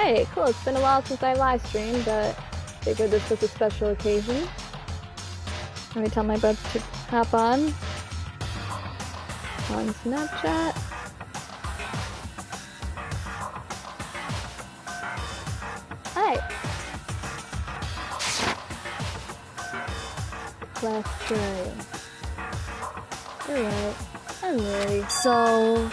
Hey, cool. It's been a while since I live streamed, but figured this was a special occasion. Let me tell my bud to hop on Snapchat. Hi. Last try. Alright, I'm ready. So...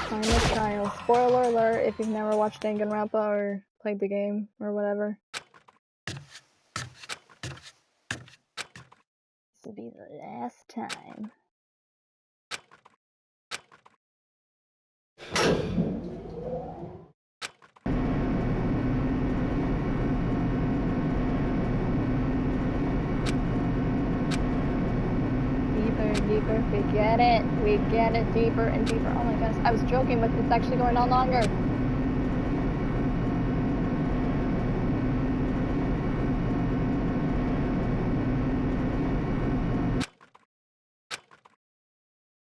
Final trial. Spoiler alert if you've never watched Danganronpa or played the game or whatever. This will be the last time. Deeper, we get it, deeper and deeper. Oh my gosh, I was joking, but it's actually going on longer.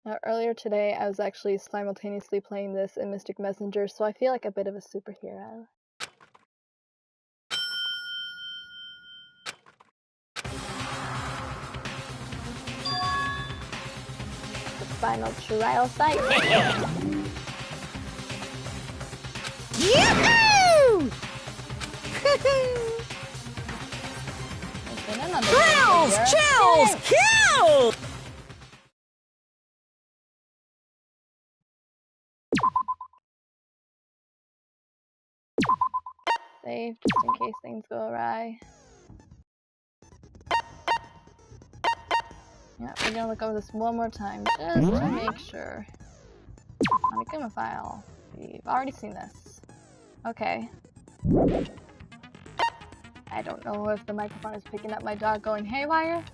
Now, earlier today, I was actually simultaneously playing this in Mystic Messenger, so I feel like a bit of a superhero. Final trial site. Yoo-hoo! Thrills! Chills! Kill! Save just in case things go awry. Yeah, we're gonna look over this one more time just to make sure. Making a file. We've already seen this. Okay. I don't know if the microphone is picking up my dog going haywire,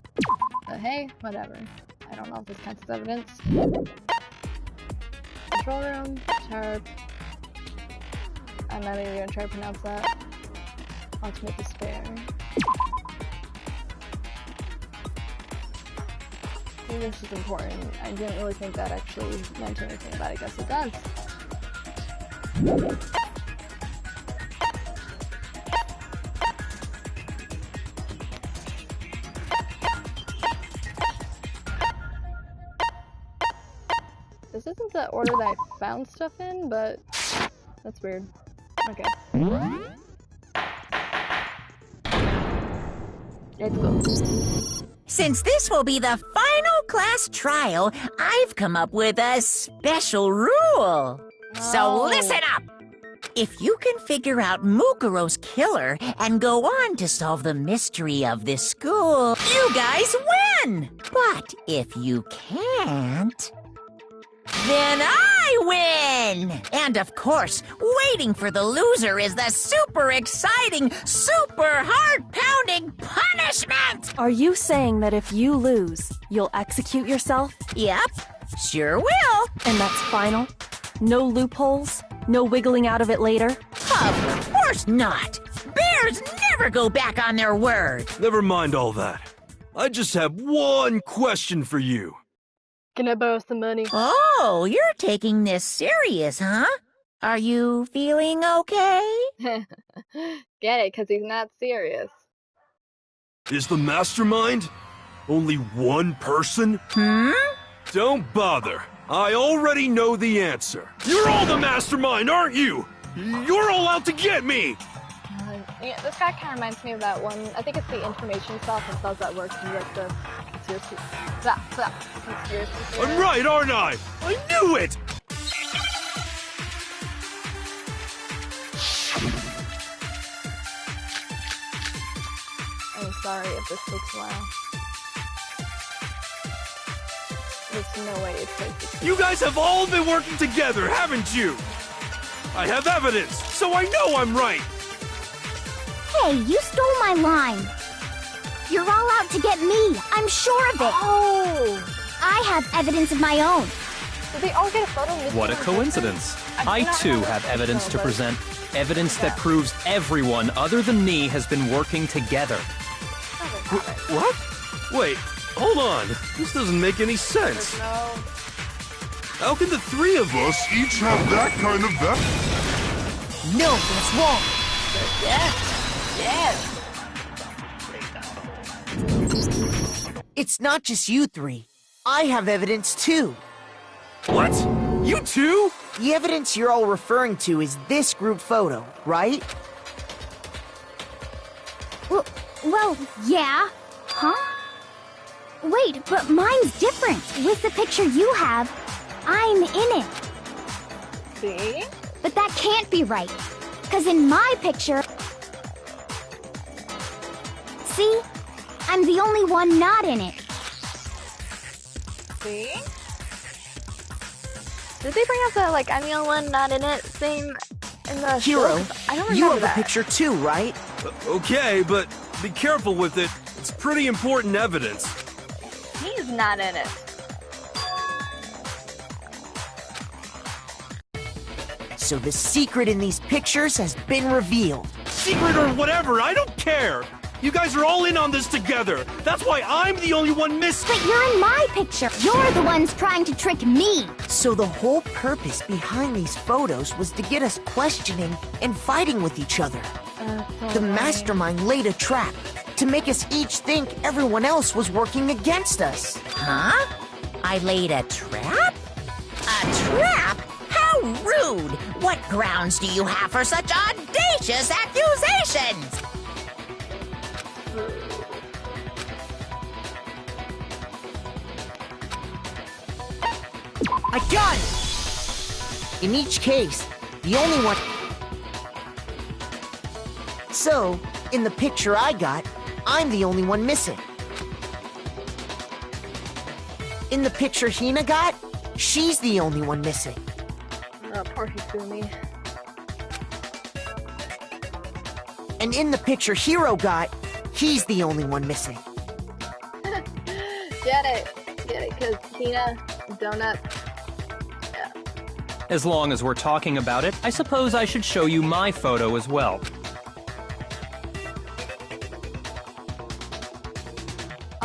but hey, whatever. I don't know if this counts as evidence. Control room, sharp. I'm not even gonna try to pronounce that. Ultimate despair. This is important. I didn't really think that actually meant anything, but I guess it does. This isn't the order that I found stuff in, but that's weird. Okay. Let's go. Since this will be the final class trial, I've come up with a special rule. So listen up! If you can figure out Mukuro's killer and go on to solve the mystery of this school, you guys win! But if you can't, then I win! And of course, waiting for the loser is the super exciting, super heart-pounding punishment! Are you saying that if you lose, you'll execute yourself? Yep, sure will. And that's final? No loopholes? No wiggling out of it later? Of course not! Bears never go back on their word! Never mind all that. I just have one question for you. Can I borrow some money? Oh, you're taking this serious, huh? Are you feeling okay? Get it, because he's not serious. Is the mastermind only one person? Don't bother. I already know the answer. You're all the mastermind, aren't you? You're all out to get me! Yeah, this guy kind of reminds me of that one. I think it's the information stuff that does that work. You get the conspiracy. I'm right, aren't I? I knew it! I'm sorry if this takes a while. There's no way it's safe. You guys have all been working together, haven't you? I have evidence, so I know I'm right! Hey, you stole my line. You're all out to get me. I'm sure of it. Oh! I have evidence of my own. Did they all get a photo? What a coincidence. I too have evidence to present. Evidence that proves everyone other than me has been working together. What? Wait, hold on. This doesn't make any sense. No. How can the three of us each have that kind of vest? No, that's wrong. Yes. It's not just you three. I have evidence too. What? You too? The evidence you're all referring to is this group photo, right? Well, yeah. Huh? Wait, but mine's different. With the picture you have, I'm in it. See? But that can't be right. Because in my picture... See? I'm the only one not in it. See? Did they bring up the, like, I'm the only one not in it thing in the Hero, show? I don't remember you have that. a picture too, right? Okay, but be careful with it. It's pretty important evidence. He's not in it. So the secret in these pictures has been revealed. Secret or whatever, I don't care. You guys are all in on this together. That's why I'm the only one missing. But you're in my picture. You're the ones trying to trick me. So the whole purpose behind these photos was to get us questioning and fighting with each other. The mastermind laid a trap to make us each think everyone else was working against us. Huh? I laid a trap? A trap? How rude! What grounds do you have for such audacious accusations? I got it! In each case, the only one... So, in the picture I got, I'm the only one missing. In the picture Hina got, she's the only one missing. Oh, poor Hifumi. And in the picture Hiro got, he's the only one missing. Get it, because Hina, Donut. Yeah. As long as we're talking about it, I suppose I should show you my photo as well.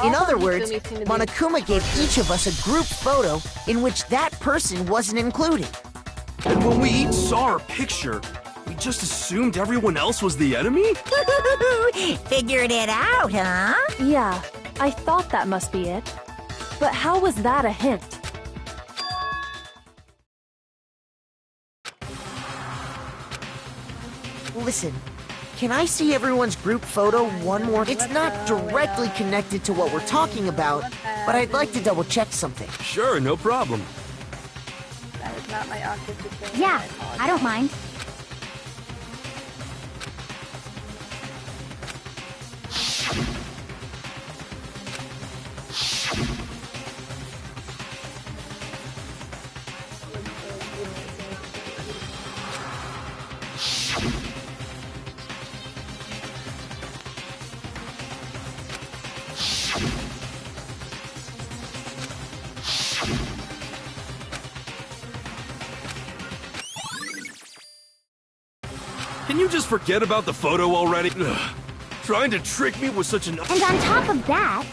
In All other of words, Hifumi seem to be- Monokuma gave each of us a group photo in which that person wasn't included. And when we each saw our picture, we just assumed everyone else was the enemy? Figured it out, huh? Yeah, I thought that must be it. But how was that a hint? Listen, can I see everyone's group photo one more? It's not directly connected to what we're talking about, but I'd like to double check something. Sure, no problem. That is not my octave thing. Yeah, I don't mind. Can you just forget about the photo already? Ugh. Trying to trick me with such an... And on top of that,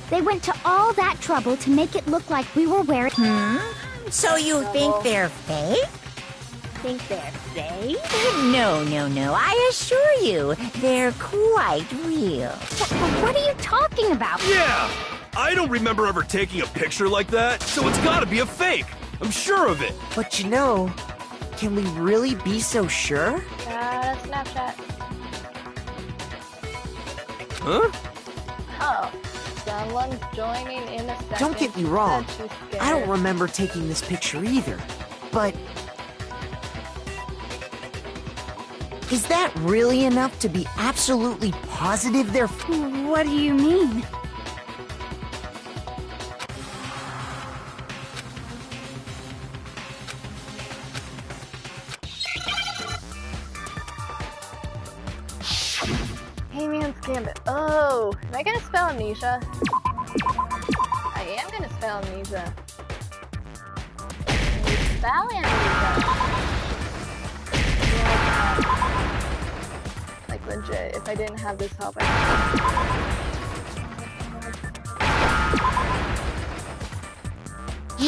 they went to all that trouble to make it look like we were wearing... So you think they're fake? Think they're fake? No, I assure you, they're quite real. What are you talking about? Yeah! I don't remember ever taking a picture like that, so it's gotta be a fake. I'm sure of it. But you know, can we really be so sure? That's Snapchat. Huh? Oh. Someone's joining in a second. Don't get me wrong, Said she's scared. I don't remember taking this picture either, but... Is that really enough to be absolutely positive they're... What do you mean? Hey man's gambit. Oh, am I gonna spell amnesia? I am gonna spell amnesia. Spell amnesia. Like legit, if I didn't have this help, I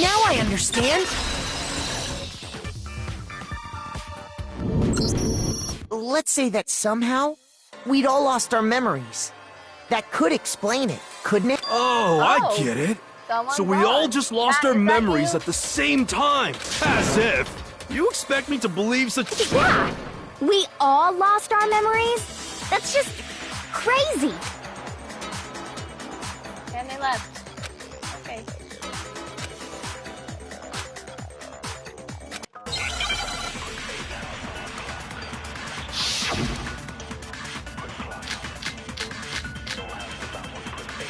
Now I understand. Let's say that somehow we'd all lost our memories. That could explain it, couldn't it? Oh, I get it. So we all just lost our memories at the same time. As if. You expect me to believe such... Yeah! We all lost our memories? That's just crazy! And they left. Okay.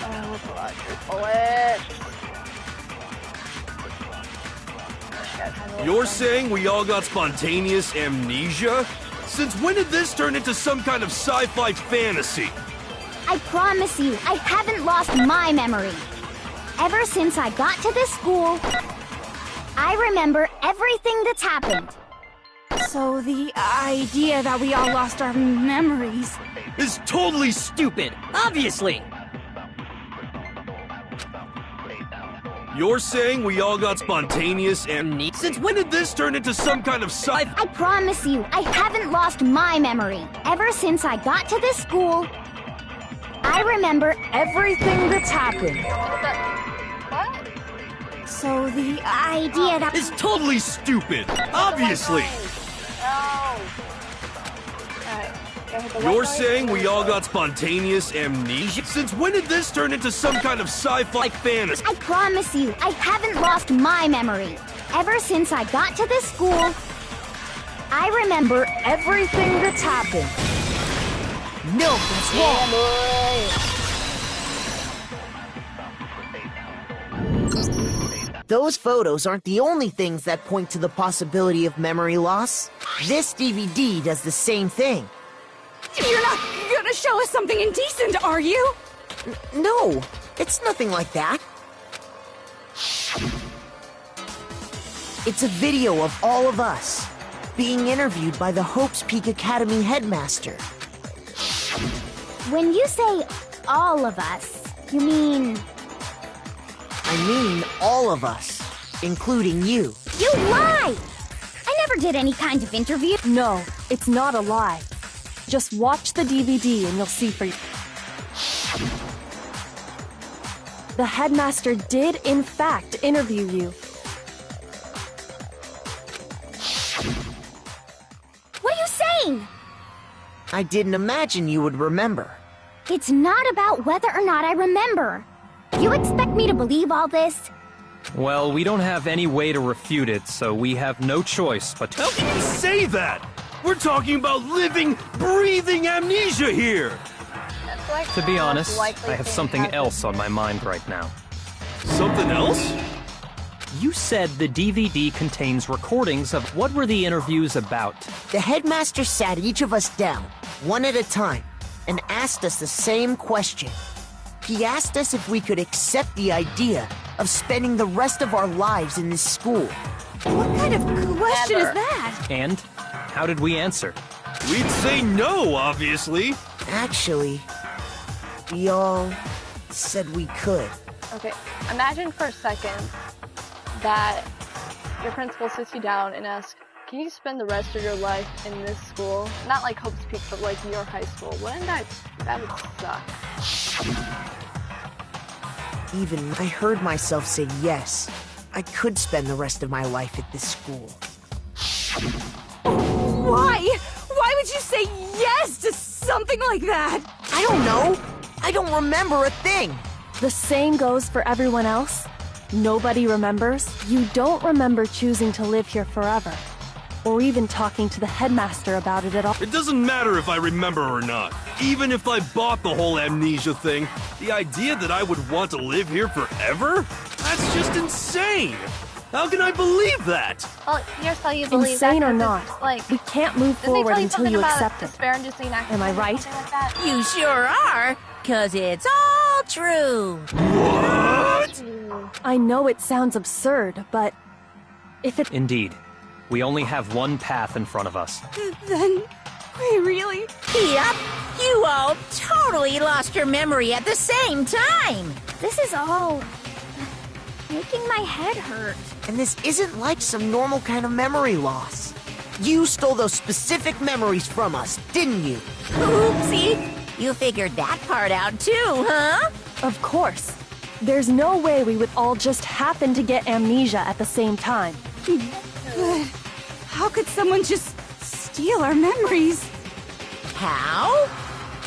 Oh, bullet. You're saying we all got spontaneous amnesia? Since when did this turn into some kind of sci-fi fantasy? I promise you, I haven't lost my memory. Ever since I got to this school, I remember everything that's happened. So the idea that we all lost our memories... Is totally Stupid, obviously! You're saying we all got spontaneous amnesia? Since when did this turn into some kind of sci... I promise you, I haven't lost my memory. Ever since I got to this school, I remember everything that's happened. What? So the idea that... Is totally stupid, obviously! You're saying we all got spontaneous amnesia? Since when did this turn into some kind of sci-fi fantasy? I promise you, I haven't lost my memory. Ever since I got to this school, I remember everything that's happened. No, that's wrong. Those photos aren't the only things that point to the possibility of memory loss. This DVD does the same thing. You're not gonna show us something indecent, are you? No, it's nothing like that. It's a video of all of us being interviewed by the Hope's Peak Academy headmaster. When you say all of us, you mean... I mean all of us, including you. You lie! I never did any kind of interview. No, it's not a lie. Just watch the DVD and you'll see for you. The headmaster did, in fact, interview you. What are you saying? I didn't imagine you would remember. It's not about whether or not I remember. You expect me to believe all this? Well, we don't have any way to refute it, so we have no choice but to... How can you say that? We're talking about living, breathing amnesia here! Like To be honest, I have thing something happened. else on my mind right now. Something else? You said the DVD contains recordings of what were the interviews about? The headmaster sat each of us down, one at a time, and asked us the same question. He asked us if we could accept the idea of spending the rest of our lives in this school. What kind of question Never. is that? And how did we answer? We'd say no, obviously. Actually, we all said we could. Okay, imagine for a second that your principal sits you down and asks, can you spend the rest of your life in this school? Not like Hope's Peak, but like your high school. Wouldn't that would suck. Even I heard myself say yes. I could spend the rest of my life at this school. Why? Why would you say yes to something like that? I don't know. I don't remember a thing. The same goes for everyone else. Nobody remembers. You don't remember choosing to live here forever. Or even talking to the headmaster about it at all. It doesn't matter if I remember or not. Even if I bought the whole amnesia thing, the idea that I would want to live here forever? That's just insane! How can I believe that? Well, here's how you believe Insane that, or 'cause not, it's like, we can't move didn't they forward tell you until something you about accept it. asparagus accident Am I right? or something like that? You sure are, 'cause it's all true. What? I know it sounds absurd, but if it... Indeed. We only have one path in front of us. Then... we really... Yep, you all totally lost your memory at the same time. This is all making my head hurt. And this isn't like some normal kind of memory loss. You stole those specific memories from us, didn't you? Oopsie! You figured that part out too, huh? Of course. There's no way we would all just happen to get amnesia at the same time. But how could someone just steal our memories? How?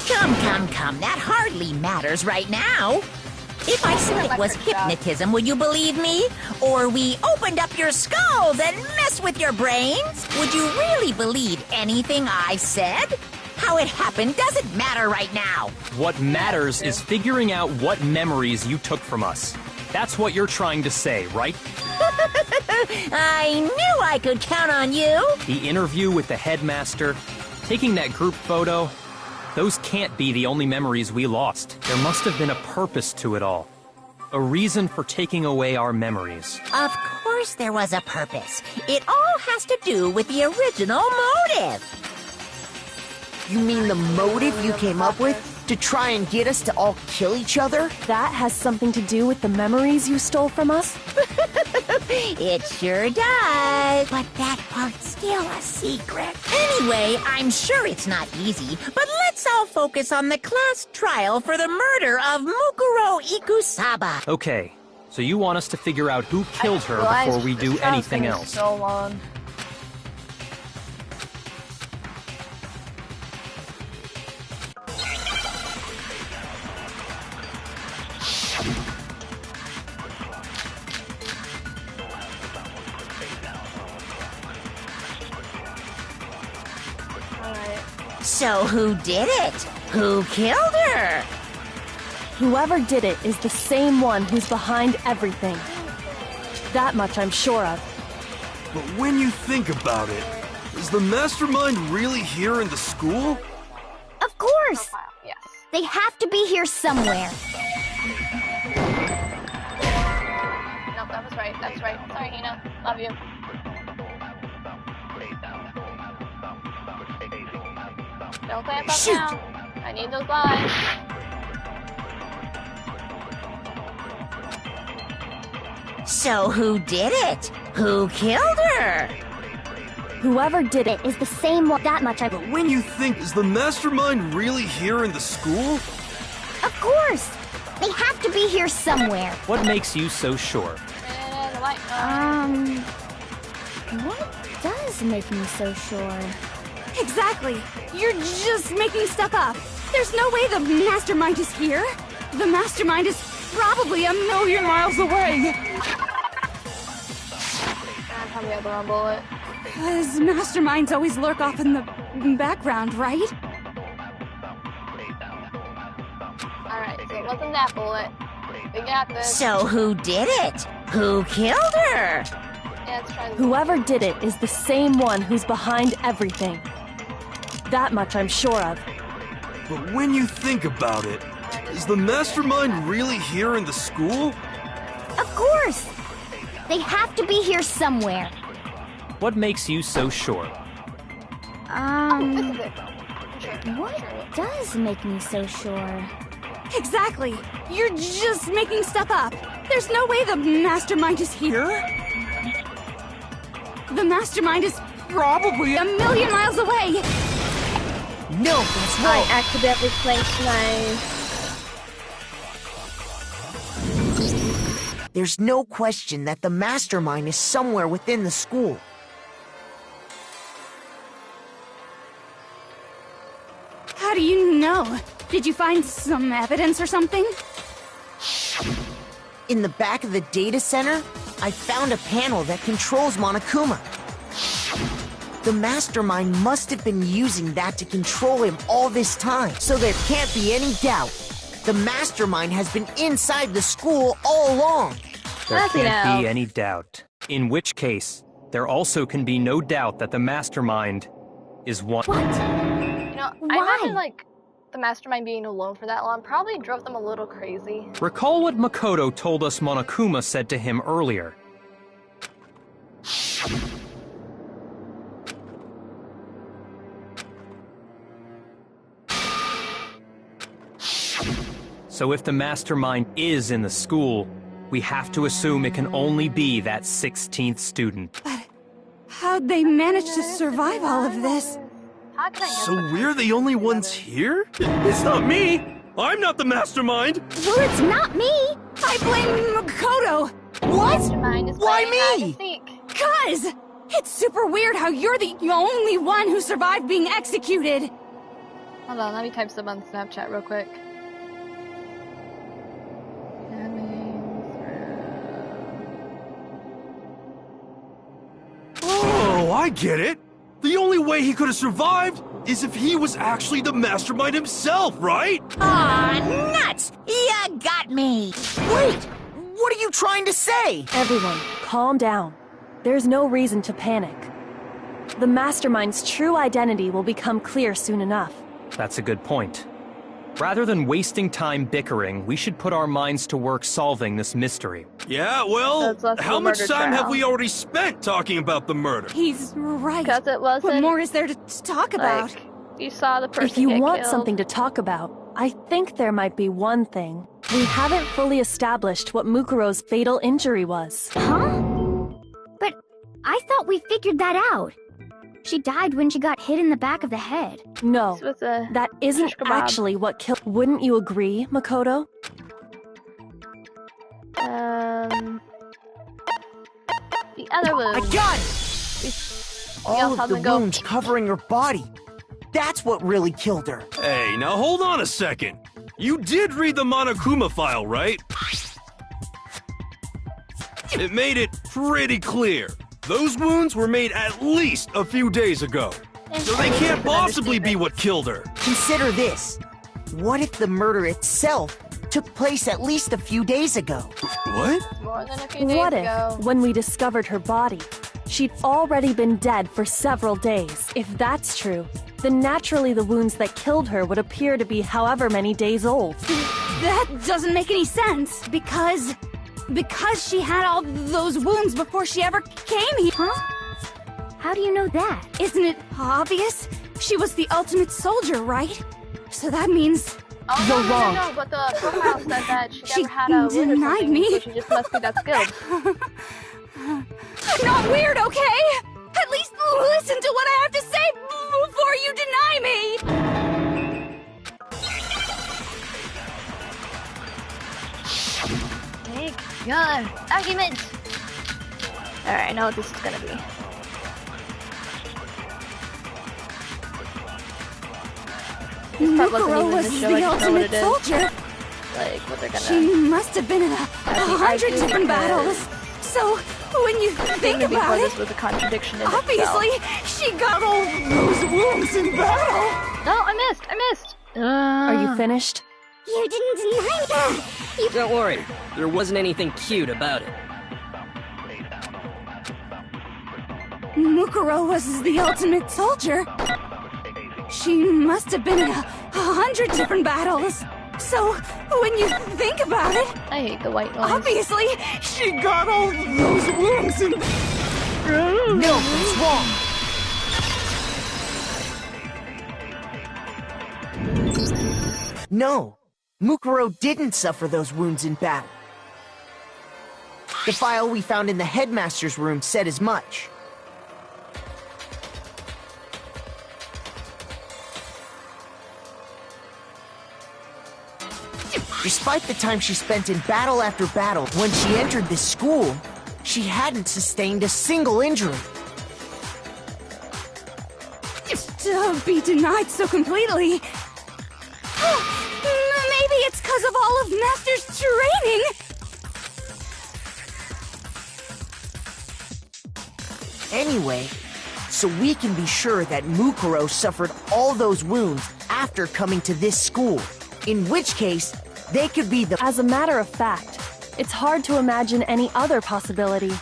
Come. That hardly matters right now. If I said it was hypnotism, would you believe me? Or we opened up your skulls and messed with your brains? Would you really believe anything I said? How it happened doesn't matter right now. What matters is figuring out what memories you took from us. That's what you're trying to say, right? I knew I could count on you. The interview with the headmaster, taking that group photo, those can't be the only memories we lost. There must have been a purpose to it all. A reason for taking away our memories. Of course there was a purpose. It all has to do with the original motive. You mean the motive you came up with? To try and get us to all kill each other? That has something to do with the memories you stole from us? It sure does. But that part's still a secret. Anyway, I'm sure it's not easy, but let's all focus on the class trial for the murder of Mukuro Ikusaba. Okay, so you want us to figure out who killed her before we do anything else. So long. So who did it? Who killed her? Whoever did it is the same one who's behind everything. That much I'm sure of. But when you think about it, is the mastermind really here in the school? Of course! Yes. They have to be here somewhere. Nope, that was right. That's right. Sorry, Hina. Love you. Don't clamp up now. I need those lines. So who did it? Who killed her? Whoever did it Is the same one. That much I. But when you think, is the mastermind really here in the school? Of course! They have to be here somewhere. What makes you so sure? And the light. What does make me so sure? Exactly. You're just making stuff up. There's no way the mastermind is here. The mastermind is probably a million miles away. I'm probably the wrong bullet. Because masterminds always lurk off in the background, right? Alright, so it wasn't that bullet. We got this. So who did it? Who killed her? Yeah, let's try this. Whoever did it is the same one who's behind everything. That much I'm sure of. But when you think about it, is the mastermind really here in the school? Of course! They have to be here somewhere. What makes you so sure? This is it. Sure. What does make me so sure? Exactly. You're just making stuff up. There's no way the mastermind is here. The mastermind is probably a million miles away. No, that's I wrong. accidentally placed my... There's no question that the mastermind is somewhere within the school. How do you know? Did you find some evidence or something? In the back of the data center, I found a panel that controls Monokuma. The mastermind must have been using that to control him all this time, so there can't be any doubt. The mastermind has been inside the school all along. There Happy can't now. be any doubt. In which case, there also can be no doubt that the mastermind is one. You know, I imagine, like, the mastermind being alone for that long probably drove them a little crazy. Recall what Makoto told us Monokuma said to him earlier. So if the mastermind is in the school, We have to assume it can only be that 16th student. But how'd they manage to survive all of this? How can I guess So what we're the only ones here? It's not me! I'm not the mastermind! Well, it's not me. I blame Makoto. What? mastermind is Why playing hide me? and seek. Cuz! It's super weird how you're the only one who survived being executed. Hold on, let me type some on Snapchat real quick. Oh, I get it! The only way he could have survived is if he was actually the mastermind himself, right? Aw, nuts! You got me! Wait! What are you trying to say? Everyone, calm down. There's no reason to panic. The mastermind's true identity will become clear soon enough. That's a good point. Rather than wasting time bickering, we should put our minds to work solving this mystery. Yeah, well, That's less of how a much murder time have trial. we already spent talking about the murder? He's right. Because it wasn't. What more is there to talk about? Like, you saw the person If you get want killed. something to talk about, I think there might be one thing. We haven't fully established what Mukuro's fatal injury was. Huh? But I thought we figured that out. She died when she got hit in the back of the head. No, This was a that isn't shish kebab. actually what killed. Wouldn't you agree, Makoto? The other I wound. got it! all All saw of the them go- wounds covering her body. That's what really killed her. Hey, now hold on a second. You did read the Monokuma file, right? It made it pretty clear. Those wounds were made at least a few days ago. So they can't possibly be what killed her. Consider this. What if the murder itself took place at least a few days ago? What? More than a few days What if, ago. when we discovered her body, she'd already been dead for several days? If that's true, then naturally the wounds that killed her would appear to be however many days old. That doesn't make any sense, because she had all those wounds before she ever came here. Huh? How do you know that? Isn't it obvious? She was the ultimate soldier, right? So that means Oh, You're no, wrong. No, but the profile said that she She never had a wound or denied something, me. so she just must be that skilled. I'm not weird, okay? At least listen to what I have to say before you deny me! Take your argument! Alright, I know what this is gonna be. This part wasn't Mukuro even was in the show, I the just know what ultimate it is. soldier. Like, what they're She gonna... must have been in a hundred argue different because battles. So, when you think Maybe about before it, this was a contradiction in obviously, she got all those wounds in battle. itself. No, I missed! Are you finished? You didn't deny that! Don't worry, there wasn't anything cute about it. Mukuro was the ultimate soldier. She must have been in a hundred different battles. So, when you think about it, I hate the white noise. obviously, she got all those wounds in... No, that's wrong. No, Mukuro didn't suffer those wounds in battle. The file we found in the headmaster's room said as much. Despite the time she spent in battle after battle, when she entered this school, she hadn't sustained a single injury. To be denied so completely. Maybe it's because of all of Master's training. Anyway, so we can be sure that Mukuro suffered all those wounds after coming to this school. In which case, they could be the... As a matter of fact, it's hard to imagine any other possibility.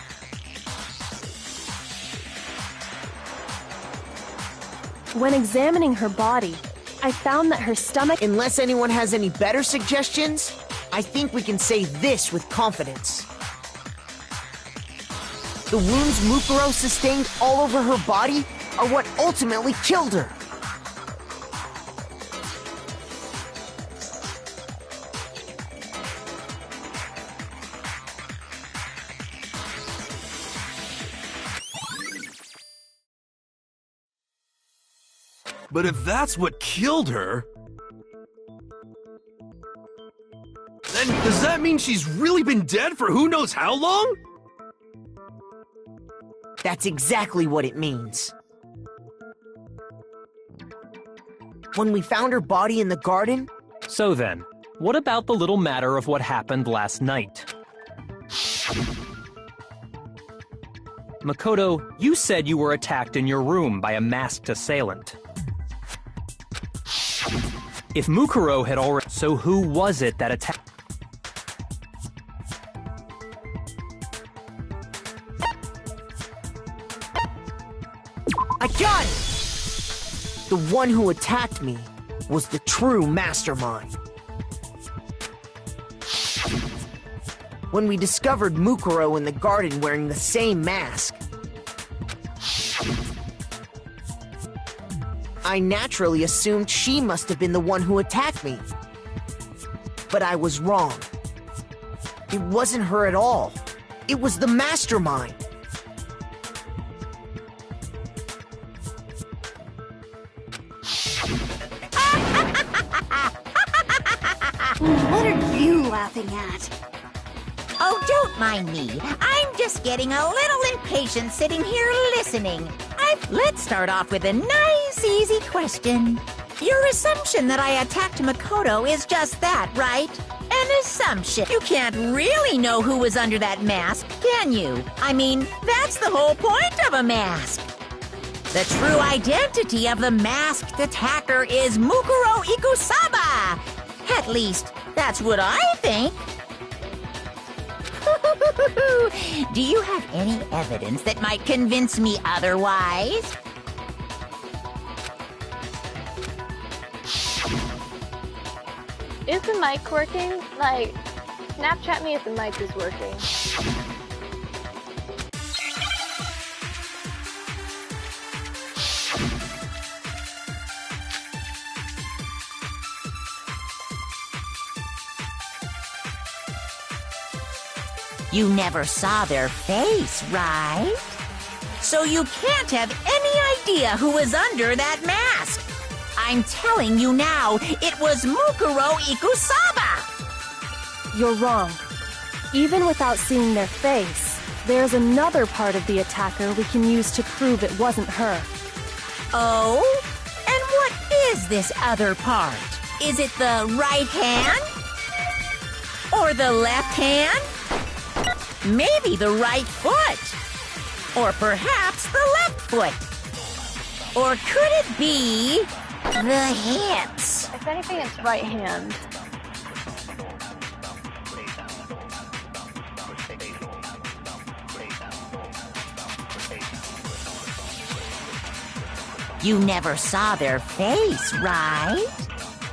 When examining her body, I found that her stomach... Unless anyone has any better suggestions, I think we can say this with confidence. The wounds Mukuro sustained all over her body are what ultimately killed her. But if that's what killed her... then does that mean she's really been dead for who knows how long? That's exactly what it means. When we found her body in the garden... So then, what about the little matter of what happened last night? Makoto, you said you were attacked in your room by a masked assailant. If Mukuro had already... So who was it that attacked... I got it! The one who attacked me was the true mastermind. When we discovered Mukuro in the garden wearing the same mask, I naturally assumed she must have been the one who attacked me. But I was wrong. It wasn't her at all. It was the mastermind. What are you laughing at? Oh, don't mind me. I'm just getting a little impatient sitting here listening. Let's start off with a nice, easy question. Your assumption that I attacked Makoto is just that, right? An assumption. You can't really know who was under that mask, can you? I mean, that's the whole point of a mask. The true identity of the masked attacker is Mukuro Ikusaba. At least, that's what I think. Do you have any evidence that might convince me otherwise? Is the mic working? Like, Snapchat me if the mic is working. You never saw their face, right? So you can't have any idea who was under that mask. I'm telling you now, it was Mukuro Ikusaba! You're wrong. Even without seeing their face, there's another part of the attacker we can use to prove it wasn't her. Oh? And what is this other part? Is it the right hand? Or the left hand? Maybe the right foot. Or perhaps the left foot. Or could it be the hips? If anything, it's right hand. You never saw their face, right?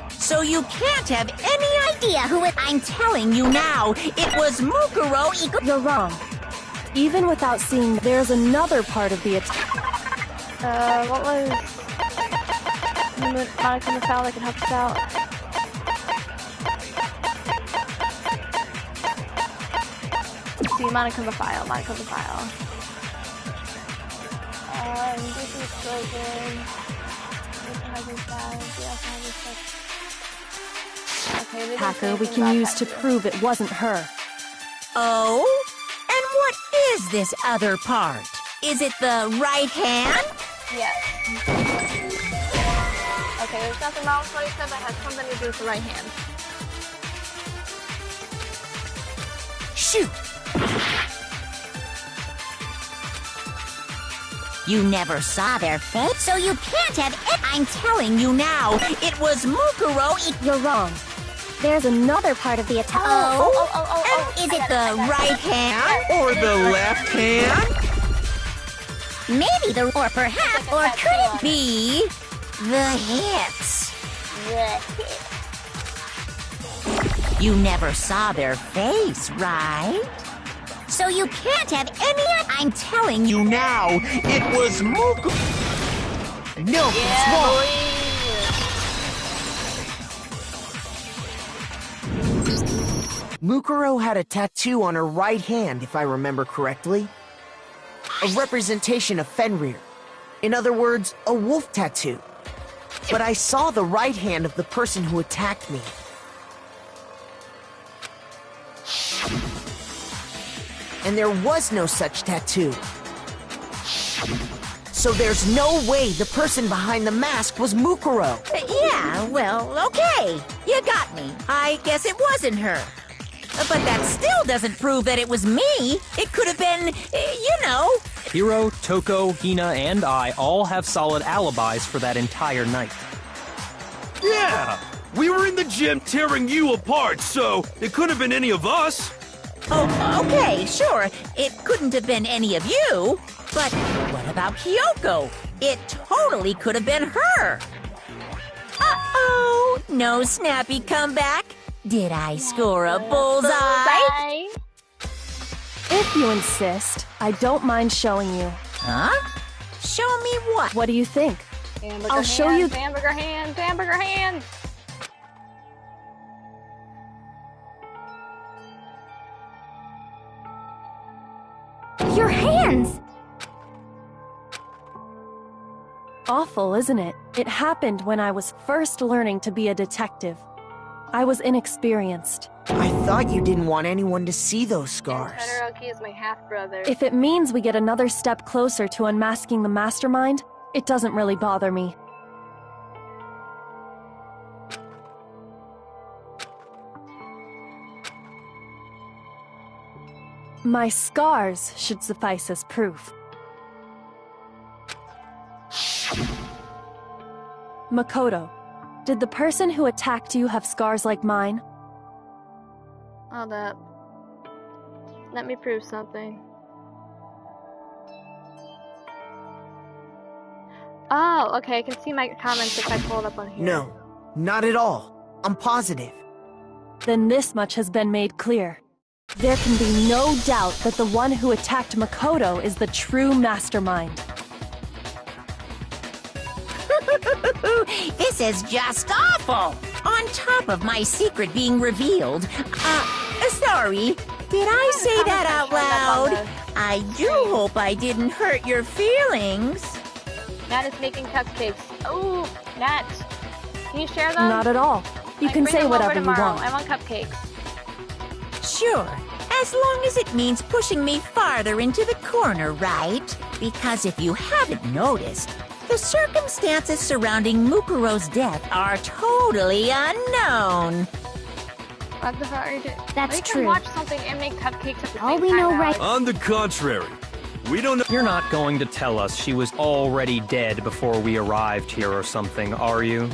So you can't have any idea who it... I'm telling you now, it was Mukuro Ikusaba. You're wrong. Even without seeing, there's another part of the attack. What was... Monica Mafal that could help us out? Let's see, Monica Mafal, Monica Mafal. This is so good. Okay, Hacker we can use to prove it wasn't her. Oh? And what is this other part? Is it the right hand? Yes. Okay, there's nothing wrong with what he said that has something to do with the right hand. Shoot! You never saw their face, so you can't have it. I'm telling you now, it was Mukuro Ikusaba. You're wrong. There's another part of the attack. Oh? And is it the right hand? Or the left hand? Maybe the... Or perhaps... Or could it be... the hips? You never saw their face, right? So you can't have any... I'm telling you now, it was Mukuro... No, it's wrong! Mukuro had a tattoo on her right hand, if I remember correctly. A representation of Fenrir. In other words, a wolf tattoo. But I saw the right hand of the person who attacked me. And there was no such tattoo. So there's no way the person behind the mask was Mukuro. Yeah, well, okay. You got me. I guess it wasn't her. But that still doesn't prove that it was me. It could have been, you know. Hiro, Toko, Hina, and I all have solid alibis for that entire night. Yeah! We were in the gym tearing you apart, so it couldn't have been any of us. Oh, okay, sure. It couldn't have been any of you. But what about Kyoko? It totally could have been her. Uh-oh, no snappy comeback. Did I score a bullseye? If you insist, I don't mind showing you. Huh? Show me what? What do you think? Hamburger I'll show you. Hamburger hands, hamburger hands. Your hands! Awful, isn't it? It happened when I was first learning to be a detective. I was inexperienced. I thought you didn't want anyone to see those scars. Todoroki is my half-brother. If it means we get another step closer to unmasking the mastermind, it doesn't really bother me. My scars should suffice as proof. Makoto, did the person who attacked you have scars like mine? Hold up. Let me prove something. Oh, okay, I can see my comments if I pull it up on here. No, not at all. I'm positive. Then this much has been made clear. There can be no doubt that the one who attacked Makoto is the true mastermind. This is just awful! On top of my secret being revealed, sorry, did I say that out loud? I do hope I didn't hurt your feelings. Nat is making cupcakes. Oh, Nat, can you share them? Not at all. You can bring say them whatever over you tomorrow. want. I want cupcakes. Sure, as long as it means pushing me farther into the corner, right? Because if you haven't noticed, the circumstances surrounding Mukuro's death are totally unknown. What the fuck are you doing? That's You can true. watch something and make cupcakes at the All same we time, know Alex. On the contrary, we don't know. You're not going to tell us she was already dead before we arrived here or something, are you?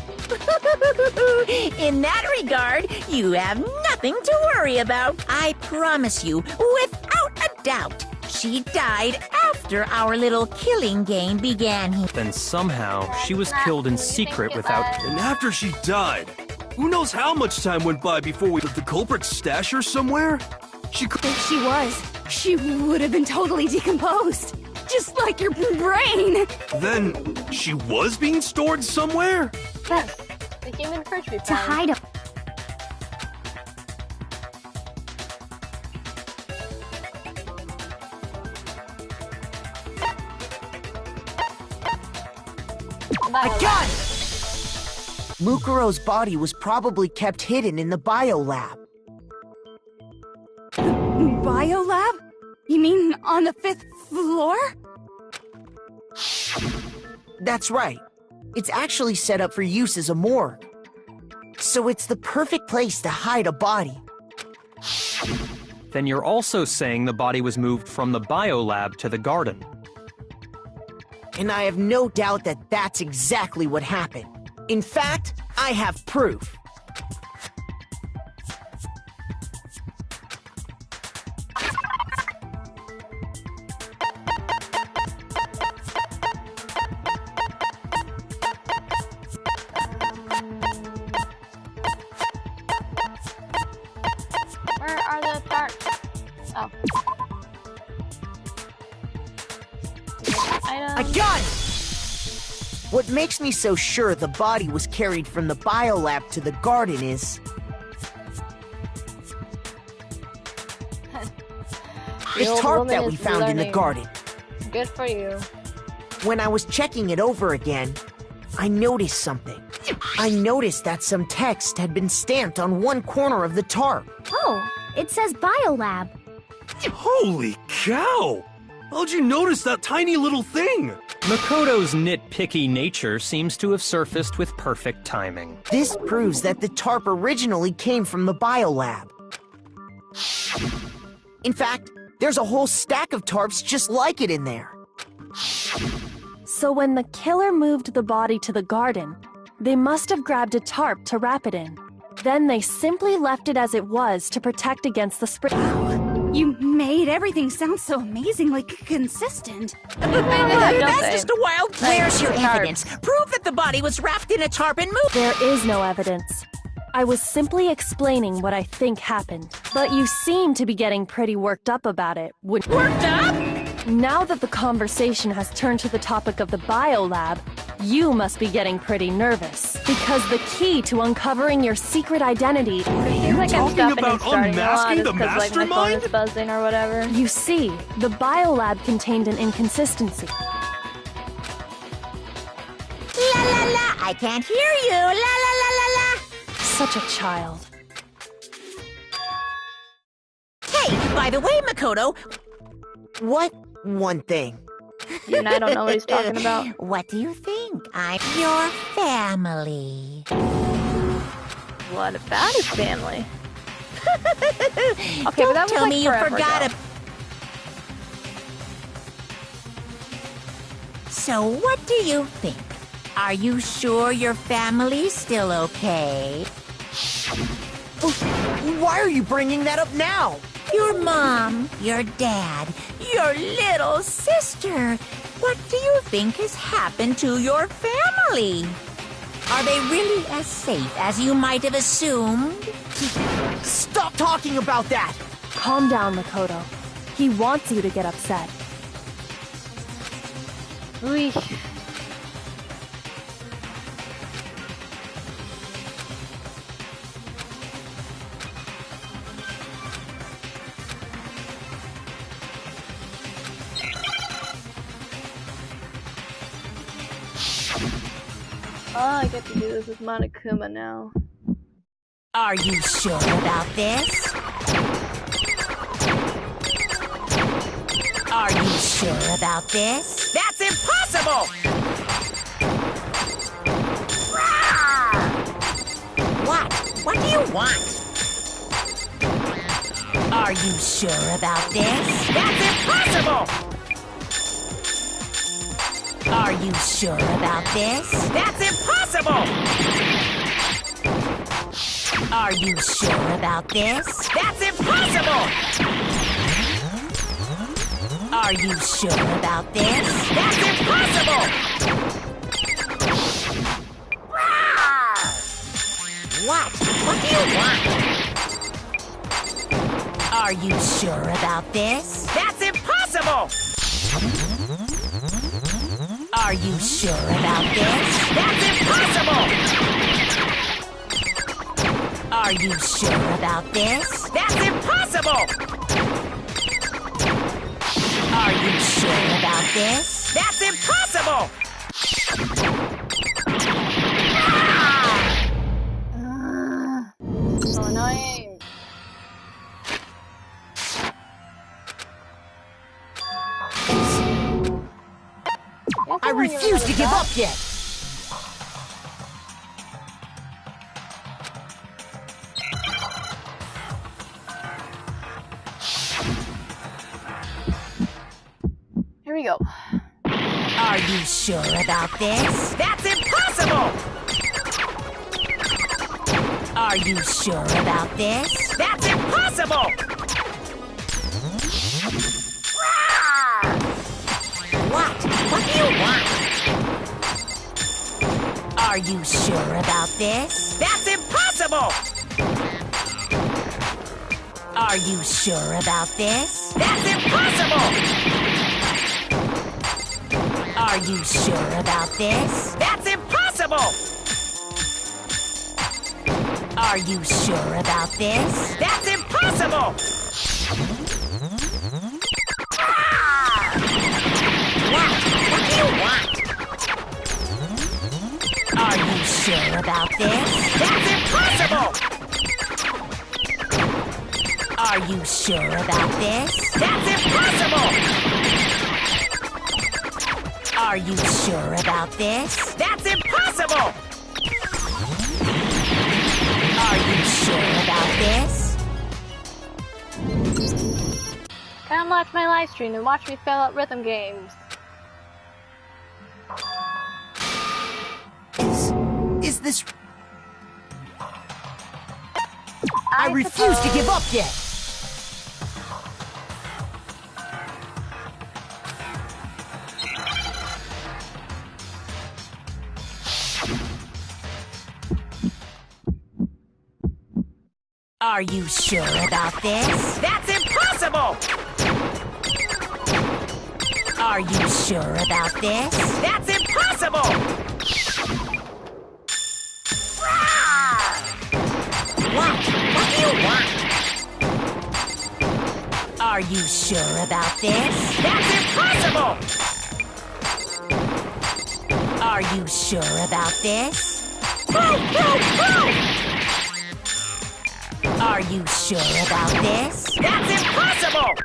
In that regard, you have nothing to worry about. I promise you, without a doubt, she died after our little killing game began here. Then somehow she was killed in secret without... And after she died, who knows how much time went by before we... Did the culprit stash her somewhere? She could... If she was, she would have been totally decomposed. Just like your brain. Then, she was being stored somewhere? Yes, the human fridge we To found. hide a... I got it! Mukuro's body was probably kept hidden in the biolab. Biolab? You mean on the 5th floor? That's right. It's actually set up for use as a morgue. So it's the perfect place to hide a body. Then you're also saying the body was moved from the biolab to the garden. And I have no doubt that that's exactly what happened. In fact, I have proof. Where are the parts? Oh. I got it! What makes me so sure the body was carried from the biolab to the garden is... the old tarp woman that we is found in the learning. garden. Good for you. When I was checking it over again, I noticed something. I noticed that some text had been stamped on one corner of the tarp. Oh, it says Biolab. Holy cow! How'd you notice that tiny little thing? Makoto's nitpicky nature seems to have surfaced with perfect timing. This proves that the tarp originally came from the biolab. In fact, there's a whole stack of tarps just like it in there. So when the killer moved the body to the garden, they must have grabbed a tarp to wrap it in. Then they simply left it as it was to protect against the spring. You made everything sound so amazingly consistent. That's just a wild... Where's your tarp. evidence? Prove that the body was wrapped in a tarp and moved. There is no evidence. I was simply explaining what I think happened. But you seem to be getting pretty worked up about it. Worked up? Now that the conversation has turned to the topic of the biolab, you must be getting pretty nervous. Because the key to uncovering your secret identity... Seems like I'm stopping and starting a lot just because like my phone is buzzing or whatever. You see, the biolab contained an inconsistency. La la la, I can't hear you. La la la la la. Such a child. Hey, by the way, Makoto... What one thing? And I don't know what he's talking about. What do you think? I'm your family. What about his family? Okay, but Don't that was tell like me you forever forgot ago. So what do you think? Are you sure your family's still okay? Why are you bringing that up now? Your mom, your dad, your little sister. What do you think has happened to your family? Are they really as safe as you might have assumed? Stop talking about that! Calm down, Makoto. He wants you to get upset. Uy. Oh, I get to do this with Monokuma now. Are you sure about this? Are you sure about this? That's impossible! What? What do you want? Are you sure about this? That's impossible! Are you sure about this? That's impossible! Are you sure about this? That's impossible! Are you sure about this? That's impossible! What? What do you want? Are you sure about this? That's impossible! Are you sure about this? That's impossible! Are you sure about this? That's impossible! Are you sure about this? That's impossible! So annoying. I refuse to give up yet! Here we go. Are you sure about this? That's impossible! Are you sure about this? That's impossible! What? What do you want? Are you sure about this? That's impossible! Are you sure about this? That's impossible! Are you sure about this? That's impossible! Are you sure about this? That's impossible! What? What do you want? about this? That's impossible! Are you sure about this? That's impossible! Are you sure about this? That's impossible! Are you sure about this? Come watch my live stream and watch me fail at rhythm games. Is this... I refuse to give up yet! Are you sure about this? That's impossible! Are you sure about this? That's impossible! What? What do you want? Are you sure about this? That's impossible! Are you sure about this? Move, move, move! Are you sure about this? That's impossible!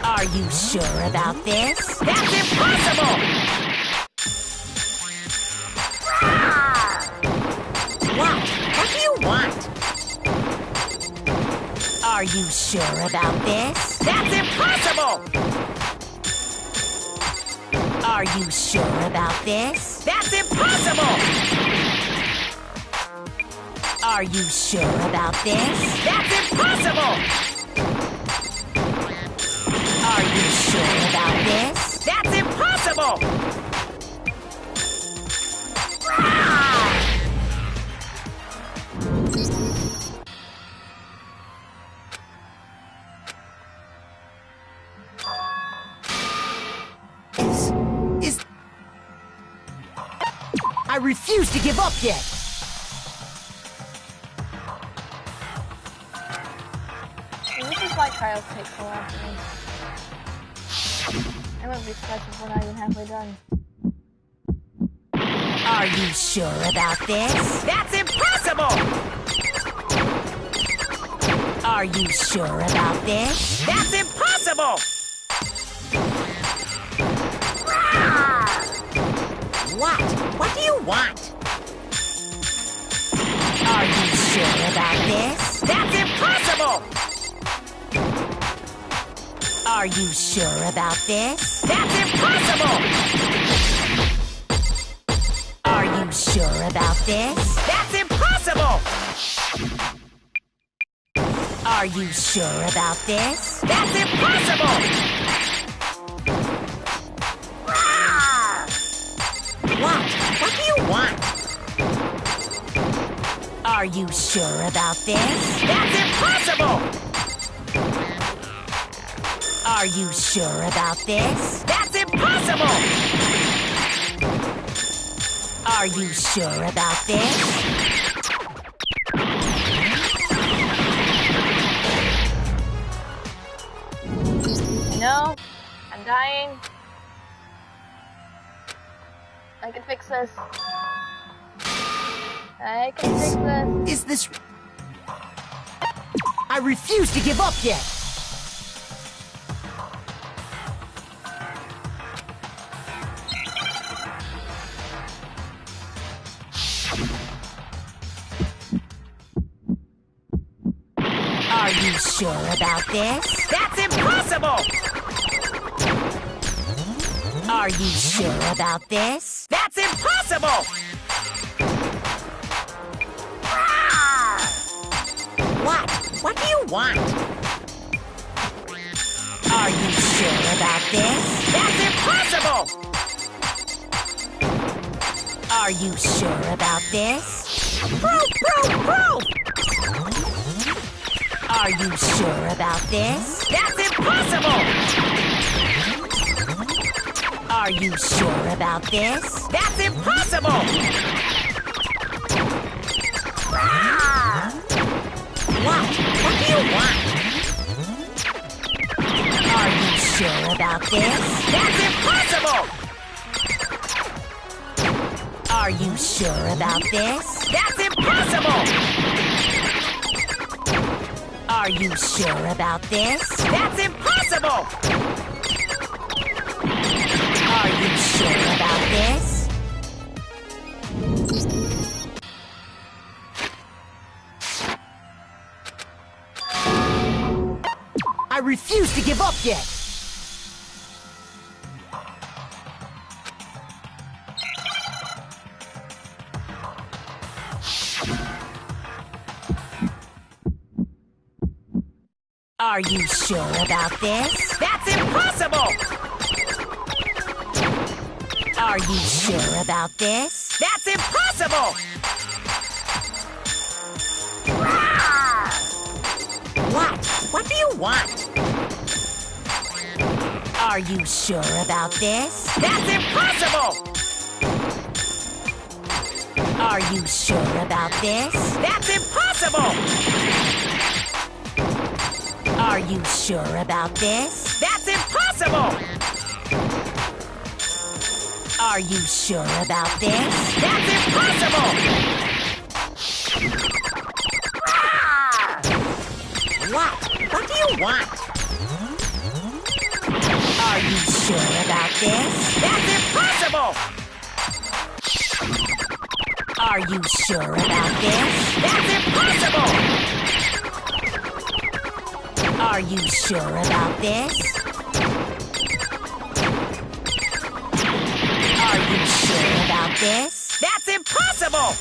Are you sure about this? That's impossible! What? What do you want? Are you sure about this? That's impossible! Are you sure about this? That's impossible! Are you sure about this? That's impossible! Are you sure about this? That's impossible! I refuse to give up yet! This is why trials take so long for me. I wouldn't be surprised if we're not even halfway done. Are you sure about this? That's impossible! Are you sure about this? That's impossible! What? What do you want? Are you sure about this? That's impossible! Are you sure about this? That's impossible! Are you sure about this? That's impossible! Are you sure about this? That's impossible! What? What do you want? Are you sure about this? That's impossible! Are you sure about this? That's impossible! Are you sure about this? No, I'm dying. I can fix this. I can fix this. Is this... I refuse to give up yet! Are you sure about this? That's impossible! Are you sure about this? That's impossible! What? What do you want? Are you sure about this? That's impossible! Are you sure about this? Proof! Proof! Proof! Are you sure about this? That's impossible! Are you sure about this? That's impossible! What? What do you want? Are you sure about this? That's impossible! Are you sure about this? That's impossible! Are you sure about this? That's impossible! Are you sure about this? I refuse to give up yet! Are you sure about this? That's impossible! Are you sure about this? That's impossible! What? What do you want? Are you sure about this? That's impossible! Are you sure about this? That's impossible! Are you sure about this? That's impossible! Are you sure about this? That's impossible! What? What do you want? Are you sure about this? That's impossible! Are you sure about this? That's impossible! Are you sure about this? Are you sure about this? That's impossible!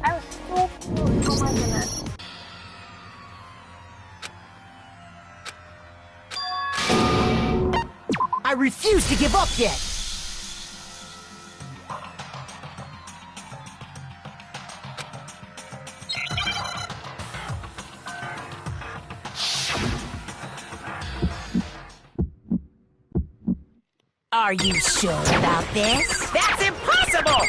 I was so close. Oh my goodness. I refuse to give up yet! Are you sure about this? That's impossible!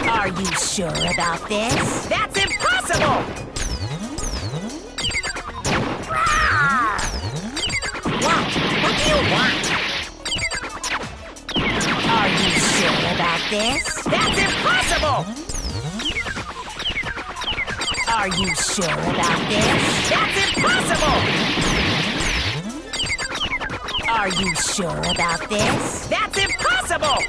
Are you sure about this? That's impossible! What? What do you want? Are you sure about this? That's impossible! Are you sure about this? That's impossible! Are you sure about this? That's impossible!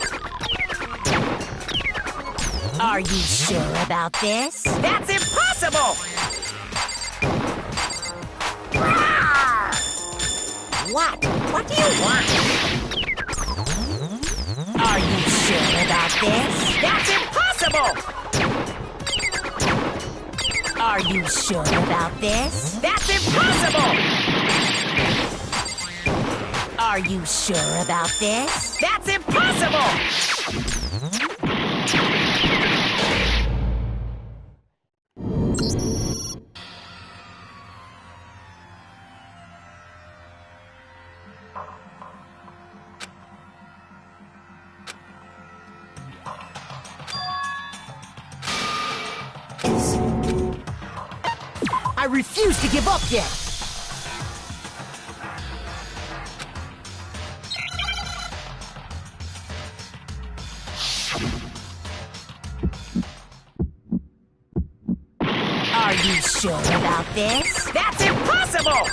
Are you sure about this? That's impossible! What? What do you want? Are you sure about this? That's impossible! Are you sure about this? That's impossible! Are you sure about this? That's impossible! I refuse to give up yet! Are you sure about this? That's impossible!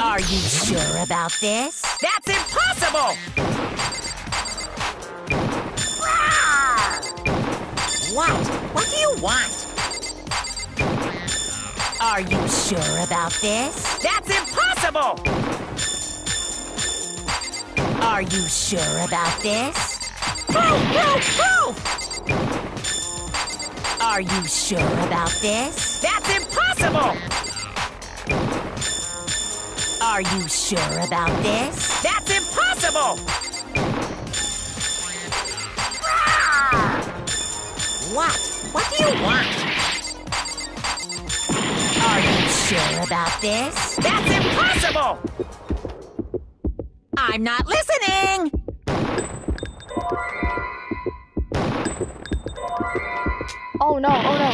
Are you sure about this? That's impossible! What? What do you want? Are you sure about this? That's impossible! Are you sure about this? Proof! Proof! Proof! Are you sure about this? That's impossible! Are you sure about this? That's impossible! What? What do you want? Are you sure about this? That's impossible! I'm not listening! Oh no, oh no.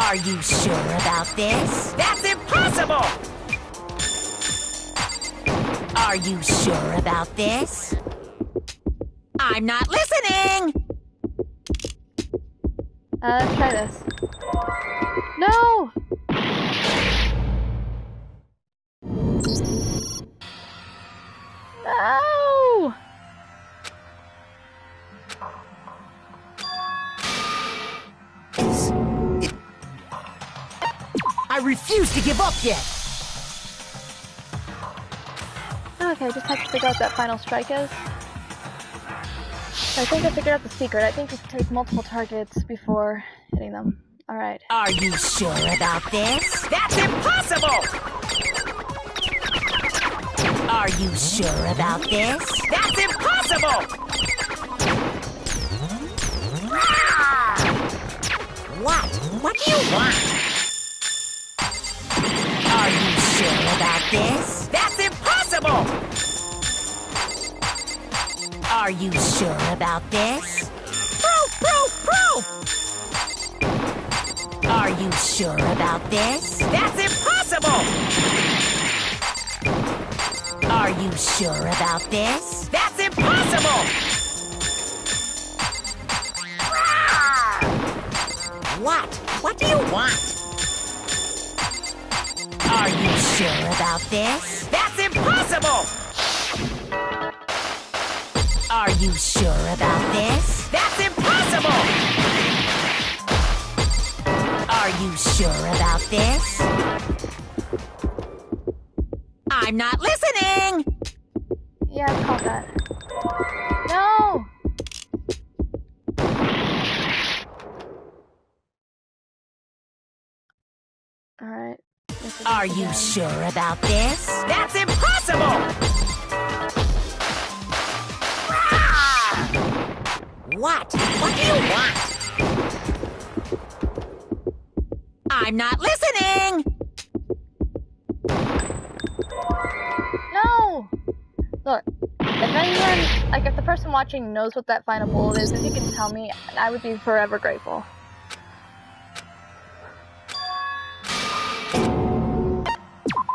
Are you sure about this? That's impossible! Are you sure about this? I'm not listening! Let's try this. No! No! I refuse to give up yet! Okay, I just have to figure out what that final strike is. I think I figured out the secret. I think you can take multiple targets before hitting them. Alright. Are you sure about this? That's impossible! Are you sure about this? That's impossible! What? What do you want? Are you sure about this? That's impossible! Are you sure about this? Proof! Proof! Proof! Are you sure about this? That's impossible! Are you sure about this? That's impossible! What? What do you want? Are you sure about this? That's impossible! Are you sure about this? That's impossible! Are you sure about this? I'm not listening! Yeah, I caught that. No! Alright. Are you sure about this? That's impossible! What? What do you want? I'm not listening! No! Look, if anyone, like if the person watching knows what that final bullet is, if you can tell me, I would be forever grateful.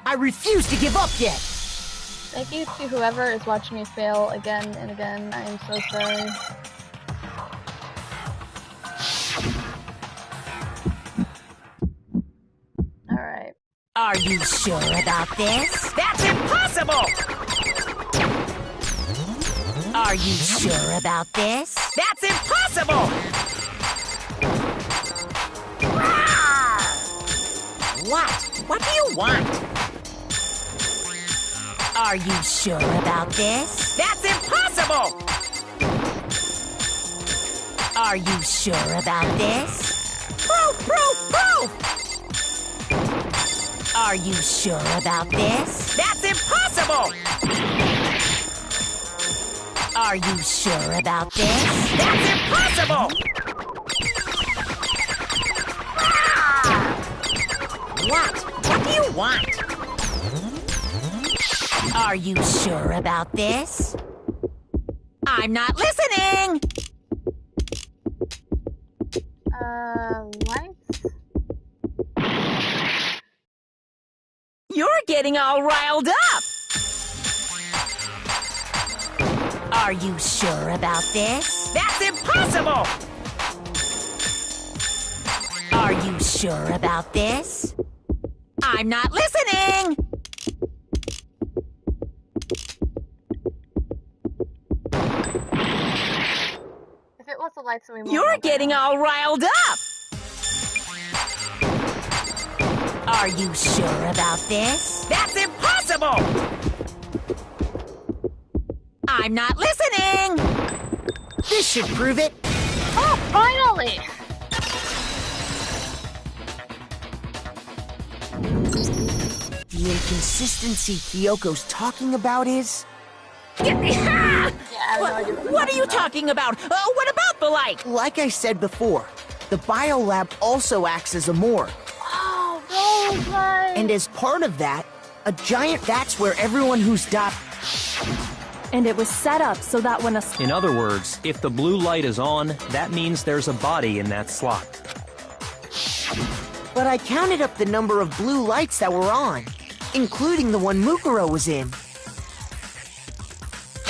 I refuse to give up yet! Thank you to whoever is watching me fail again and again. I am so sorry. Alright. Are you sure about this? That's impossible! Are you sure about this? That's impossible! What? What do you want? Are you sure about this? That's impossible! Are you sure about this? Proof! Proof! Proof! Are you sure about this? That's impossible! Are you sure about this? That's impossible! What? What do you want? Are you sure about this? I'm not listening! Lights? You're getting all riled up! Are you sure about this? That's impossible! Are you sure about this? I'm not listening! If it was the lights, then we won't You're know getting that. all riled up! Are you sure about this? That's impossible! I'm not listening! This should prove it! Oh, finally! The inconsistency Kyoko's talking about is... Yeah, I have no idea What are you talking about? What about the light? Like I said before, the biolab also acts as a morgue. Oh, those lights! And as part of that, a giant that's where everyone who's died... And it was set up so that when a In other words, if the blue light is on, that means there's a body in that slot. But I counted up the number of blue lights that were on, including the one Mukuro was in.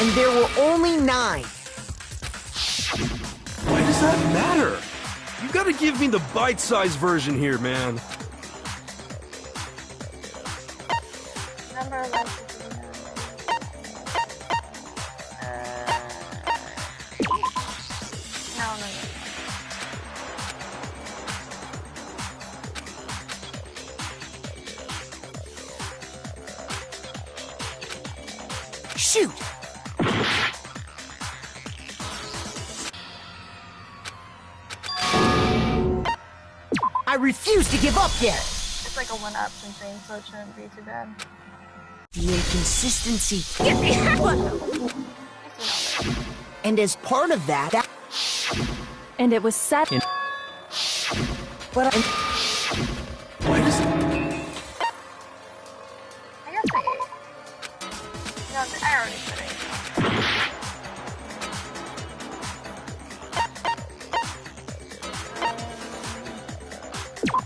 And there were only 9. Why does that matter? You gotta give me the bite-sized version here, man. Number 11. No. Shoot! I refuse to give up yet! It's like a one-option thing, so it shouldn't be too bad. The inconsistency. And as part of that... And it was set. But Why does it... I guess I ate. No, I already said it.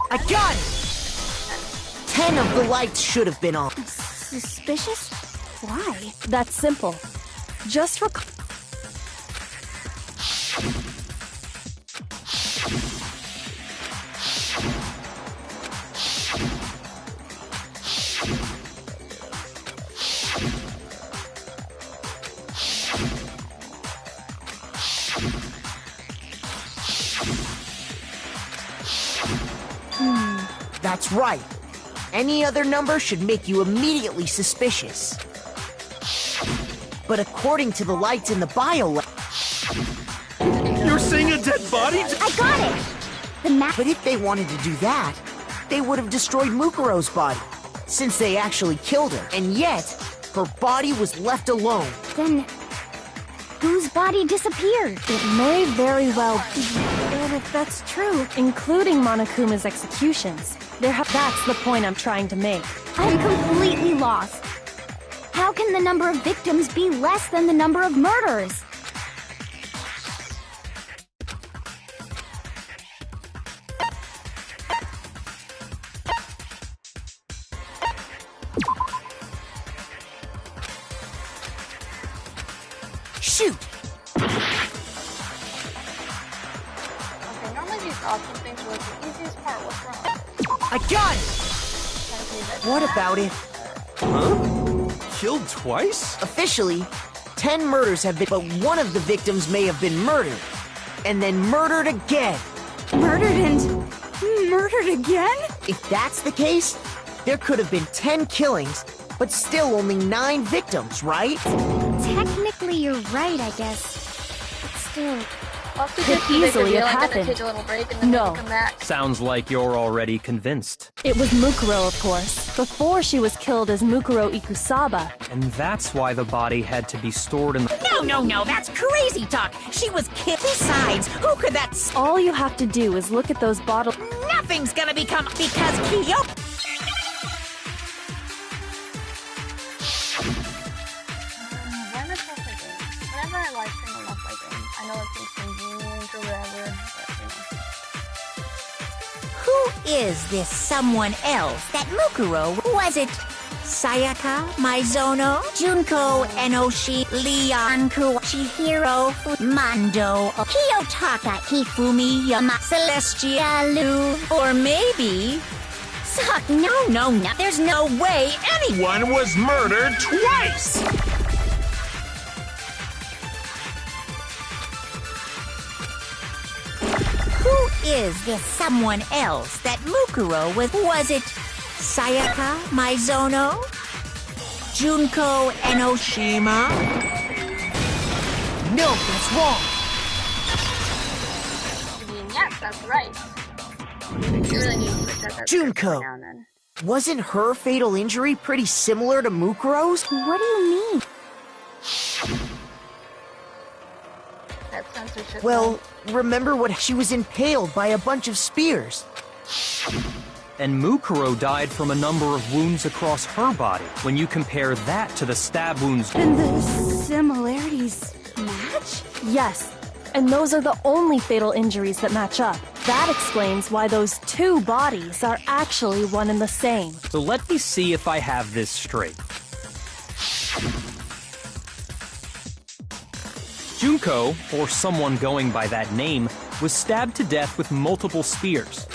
I got it! 10 of the lights should have been on. Suspicious? Why? That's simple. Just recall. That's right. Any other number should make you immediately suspicious. But according to the lights in the bio lab... You're seeing a dead body? I got it! The map. But if they wanted to do that, they would have destroyed Mukuro's body, since they actually killed her. And yet, her body was left alone. Then, whose body disappeared? It may very well be, But if that's true, including Monokuma's executions. That's the point I'm trying to make. I'm completely lost. How can the number of victims be less than the number of murders? Shoot! Okay, normally these option things are like the easiest part. What's wrong? I got it! What about it? Huh? Killed twice? Officially, 10 murders have been, but one of the victims may have been murdered. And then murdered again. murdered and murdered again? If that's the case, there could have been 10 killings, but still only 9 victims, right? Technically, you're right, I guess. But still... Could easily have happened. Take a little break and then No. come back. Sounds like you're already convinced. It was Mukuro, of course, before she was killed as Mukuro Ikusaba. And that's why the body had to be stored in the... No, that's crazy talk. She was killed. Besides, who could that... All you have to do is look at those bottles. Nothing's gonna become... Because Kyo... Why am I so thinking? Whenever I live stream, I'm not thinking. I know it's inconvenient or whatever, but you know. Who is this someone else that Mukuro? Was it Sayaka, Maizono, Junko, Enoshi, Leonku, Chihiro, Mando, Kiyotaka, Hifumi, Yama, Celestia, Lu, or maybe... No, there's no way anyone was murdered twice! Who is this someone else that Mukuro was? Was it Sayaka, Maizono, Junko, Enoshima? No, that's wrong. I mean, yes, that's right. You really need to switch up that Junko. every now and then. Wasn't her fatal injury pretty similar to Mukuro's? What do you mean? That censorship. Well, remember what she was impaled by a bunch of spears. And Mukuro died from a number of wounds across her body. When you compare that to the stab wounds... Then the similarities match? Yes, and those are the only fatal injuries that match up. That explains why those two bodies are actually one and the same. So let me see if I have this straight. Junko, or someone going by that name, was stabbed to death with multiple spears.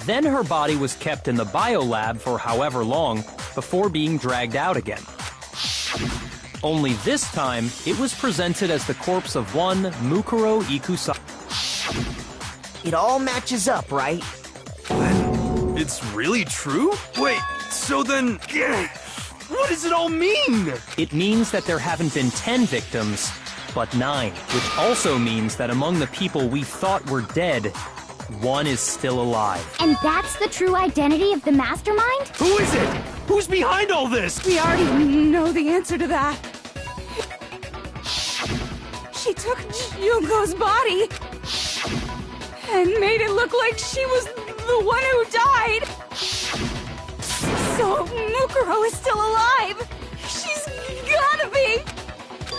Then her body was kept in the biolab for however long before being dragged out again. Only this time, it was presented as the corpse of one Mukuro Ikusa. It all matches up, right? Then it's really true? Wait, so then... what does it all mean? It means that there haven't been 10 victims, but 9, which also means that among the people we thought were dead, one is still alive. And that's the true identity of the mastermind? Who is it? Who's behind all this? We already know the answer to that. She took Junko's body and made it look like she was the one who died. So Mukuro is still alive. She's gotta be.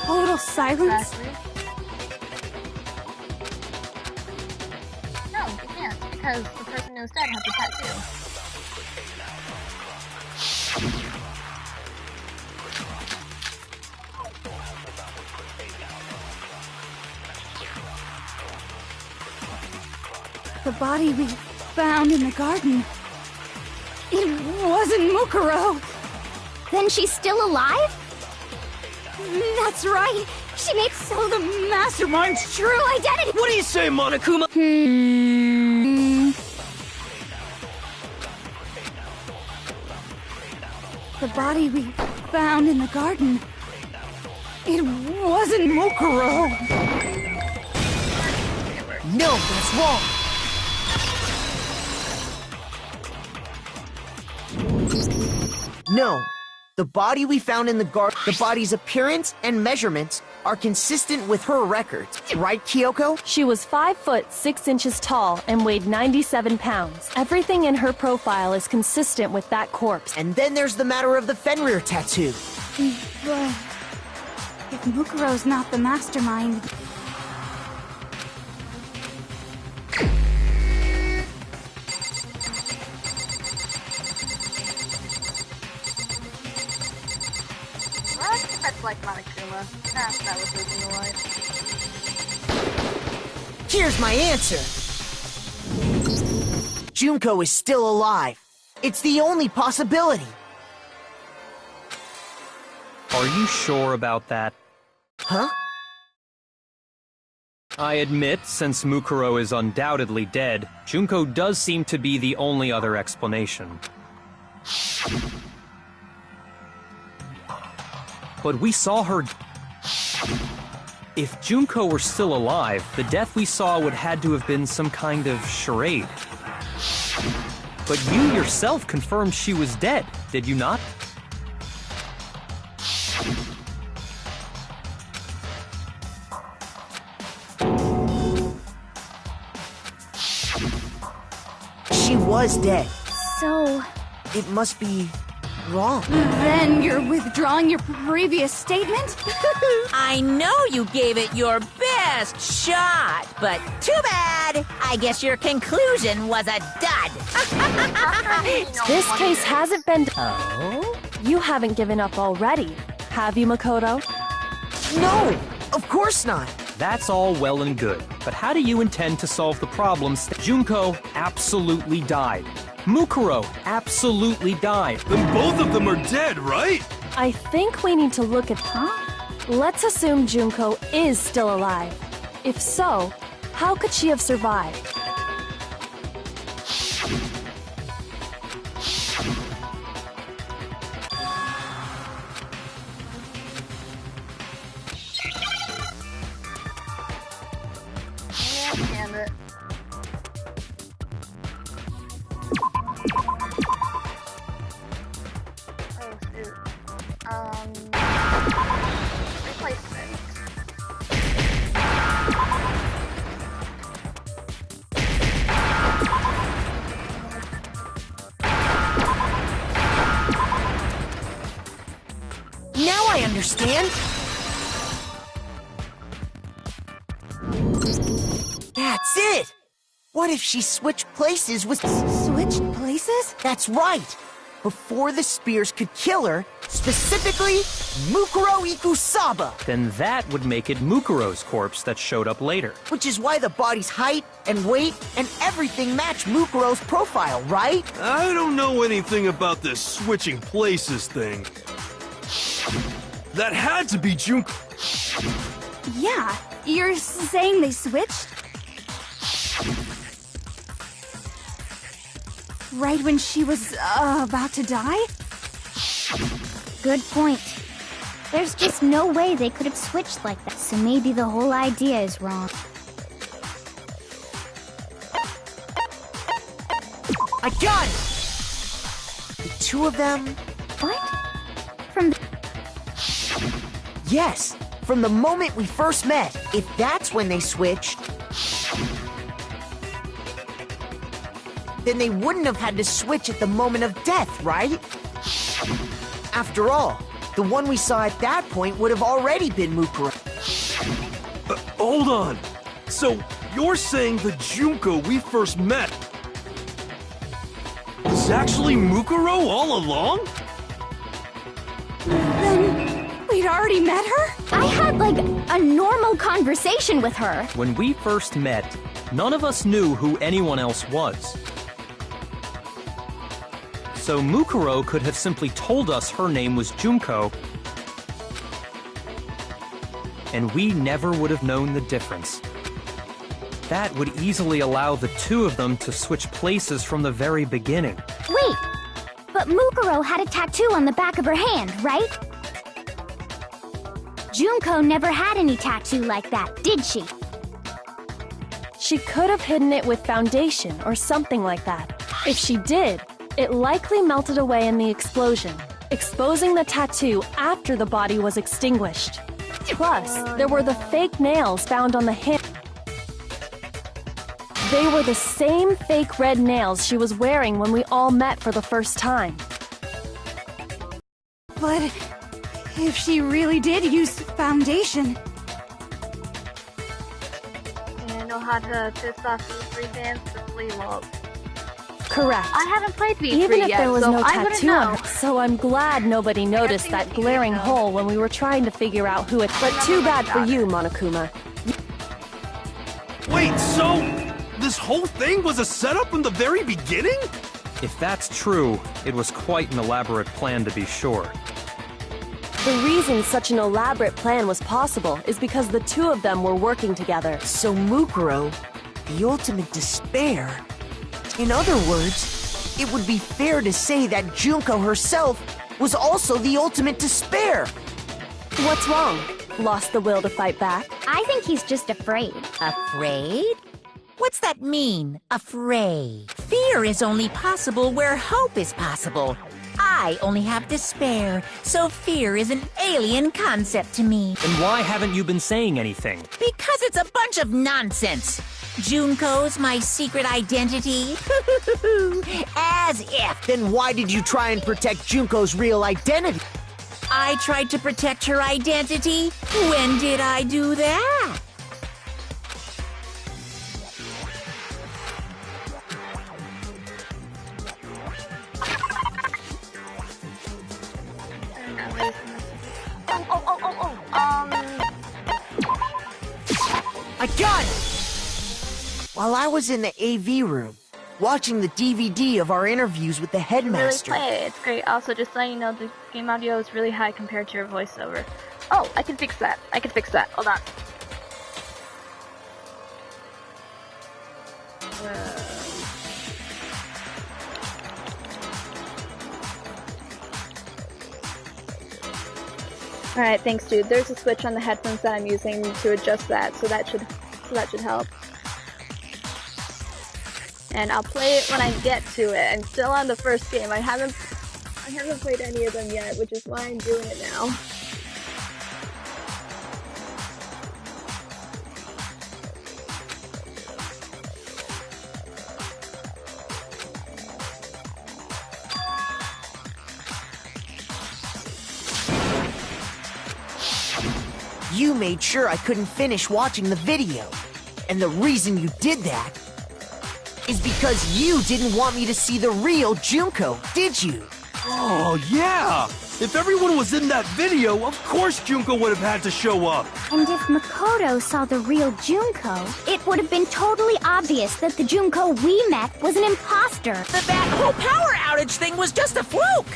Total silence. Exactly. No, you can't, because the person who's dead has a tattoo. The body we found in the garden. It wasn't Mukuro. Then she's still alive? That's right. She makes so the mastermind's True identity. What do you say, Monokuma? The body we found in the garden. It wasn't Mukuro. No, that's wrong. No. The body we found in the garden, the body's appearance and measurements are consistent with her records. Right, Kyoko? She was 5 foot 6 inches tall and weighed 97 pounds. Everything in her profile is consistent with that corpse. And then there's the matter of the Fenrir tattoo. But if Mukuro's not the mastermind, Well, I think that's like Monokuma. That was losing a life. Here's my answer. Junko is still alive. It's the only possibility. Are you sure about that? Huh? I admit, since Mukuro is undoubtedly dead, Junko does seem to be the only other explanation. But we saw her... If Junko were still alive, the death we saw would had to have been some kind of charade. But you yourself confirmed she was dead, did you not? She was dead. So, It must be wrong. then you're withdrawing your previous statement? I know you gave it your best shot, but too bad. I guess your conclusion was a dud. This case hasn't been... Oh? You haven't given up already, have you, Makoto? No, of course not. That's all well and good, but how do you intend to solve the problems that Junko absolutely died? Mukuro absolutely died. Then both of them are dead, right? I think we need to look at... Let's assume Junko is still alive. If so, how could she have survived? Yeah, damn it. Oh shoot. Replacement. Now I understand. That's it. What if she switched places with... Switched places? That's right! Before the spears could kill her, specifically, Mukuro Ikusaba! Then that would make it Mukuro's corpse that showed up later. Which is why the body's height and weight and everything match Mukuro's profile, right? I don't know anything about this switching places thing. That had to be Junko. Yeah, you're saying they switched? Right when she was about to die? Good point. There's just no way they could have switched like that, so maybe the whole idea is wrong. I got it! The two of them... What? From the... Yes, from the moment we first met. If that's when they switched... then they wouldn't have had to switch at the moment of death, right? After all, the one we saw at that point would have already been Mukuro. Hold on. So, you're saying the Junko we first met was actually Mukuro all along? Then we'd already met her? I had, like, a normal conversation with her. When we first met, none of us knew who anyone else was. So Mukuro could have simply told us her name was Junko, and we never would have known the difference. That would easily allow the two of them to switch places from the very beginning. Wait, but Mukuro had a tattoo on the back of her hand, right? Junko never had any tattoo like that, did she? She could have hidden it with foundation or something like that. If she did, it likely melted away in the explosion, exposing the tattoo after the body was extinguished. Plus, there were the fake nails found on the hand. They were the same fake red nails she was wearing when we all met for the first time. But if she really did use foundation... I know how to piss off V3 fans for love. Correct. I haven't played V3 Even if yet, there was so no I wouldn't tattoo know. on her, so I'm glad nobody noticed that glaring hole when we were trying to figure out who it. But too bad for you, Monokuma. Wait, so this whole thing was a setup from the very beginning? If that's true, it was quite an elaborate plan to be sure. The reason such an elaborate plan was possible is because the two of them were working together. So Mukuro, the ultimate despair... In other words, it would be fair to say that Junko herself was also the ultimate despair. What's wrong? Lost the will to fight back? I think he's just afraid. Afraid? What's that mean, afraid? Fear is only possible where hope is possible. I only have despair, so fear is an alien concept to me. Then why haven't you been saying anything? Because it's a bunch of nonsense. Junko's my secret identity? As if. Then why did you try and protect Junko's real identity? I tried to protect her identity? When did I do that? I got it! While I was in the AV room, watching the DVD of our interviews with the headmaster... Really play it. It's great. Also, just letting you know, the game audio is really high compared to your voiceover. Oh, I can fix that. I can fix that. Hold on. Alright, thanks dude. There's a switch on the headphones that I'm using to adjust that, so that should help. And I'll play it when I get to it. I'm still on the first game. I haven't played any of them yet, which is why I'm doing it now. You made sure I couldn't finish watching the video. And the reason you did that is because you didn't want me to see the real Junko, did you? Oh, yeah! If everyone was in that video, of course Junko would have had to show up. And if Makoto saw the real Junko, it would have been totally obvious that the Junko we met was an imposter. That whole power outage thing was just a fluke!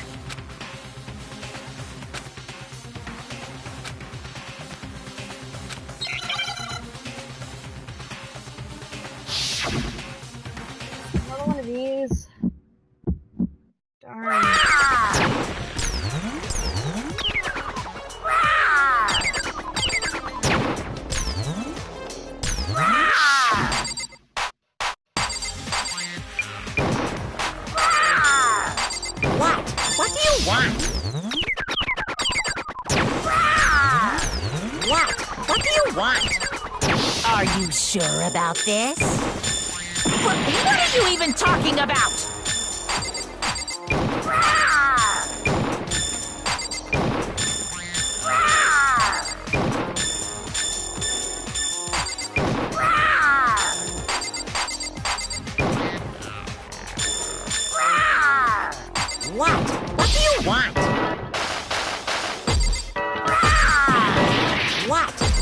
Another one of these. Darn. What do you want? What do you want? Are you sure about this? What are you even talking about? What do you want?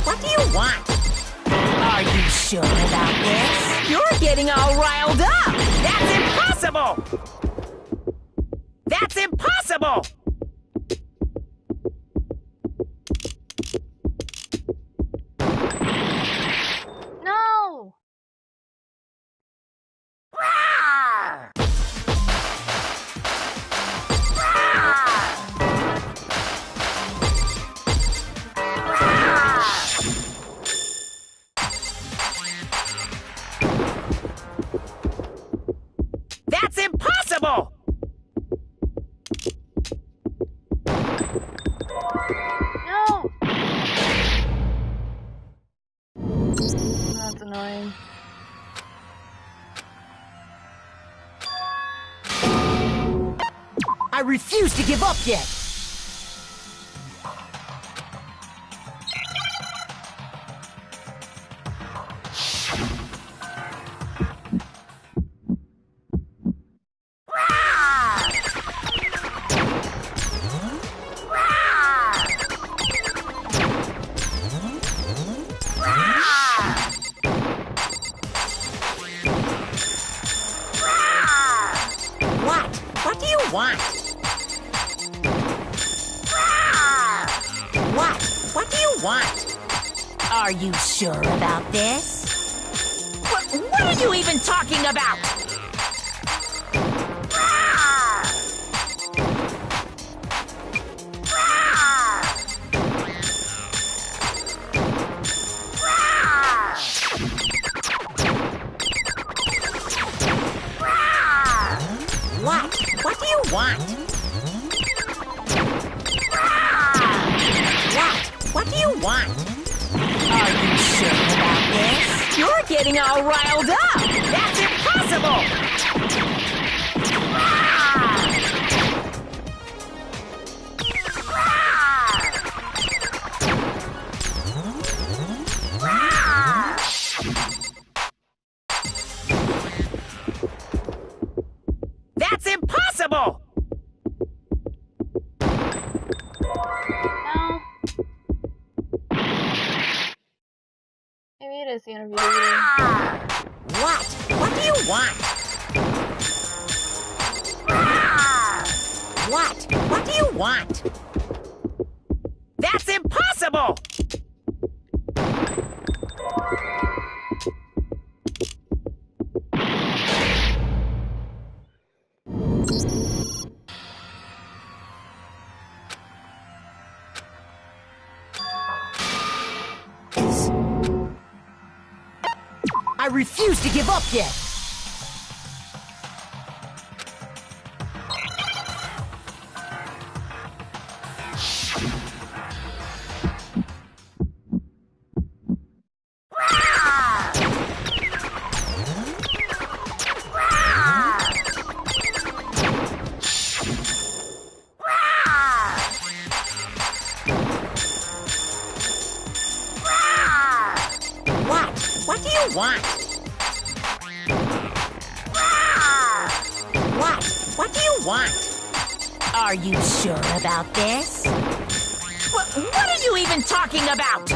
What do you want? Are you sure about this? You're getting all riled up! That's impossible! That's impossible! No! That's impossible! No! That's annoying. I refuse to give up yet! What do you want? What do you want? Are you sure about this? What are you even talking about? What do you want? What do you want? Are you sure about this? You're getting all riled up! That's impossible! That's impossible! No. Maybe it is the interview. What do you want? What do you want? That's impossible! I refuse to give up yet! What do you want? What do you want? Are you sure about this? What are you even talking about?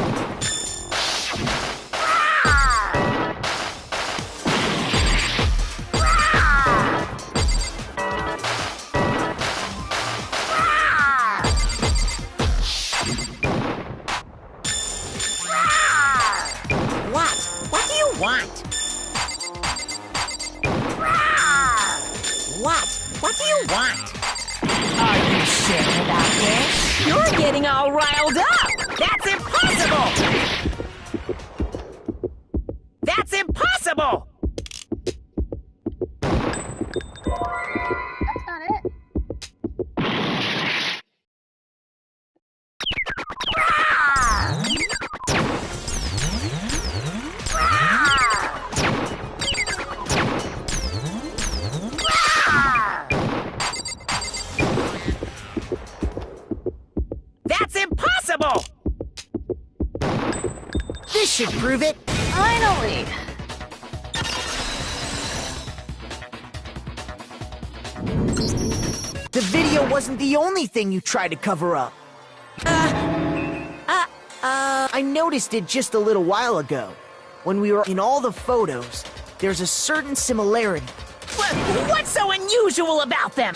What do you want? What do you want? Are you sure about this? You're getting all riled up! That's impossible! That's impossible! That's not it. That's impossible! This should prove it. Finally! The video wasn't the only thing you tried to cover up. I noticed it just a little while ago. When we were in all the photos, there's a certain similarity. What's so unusual about them?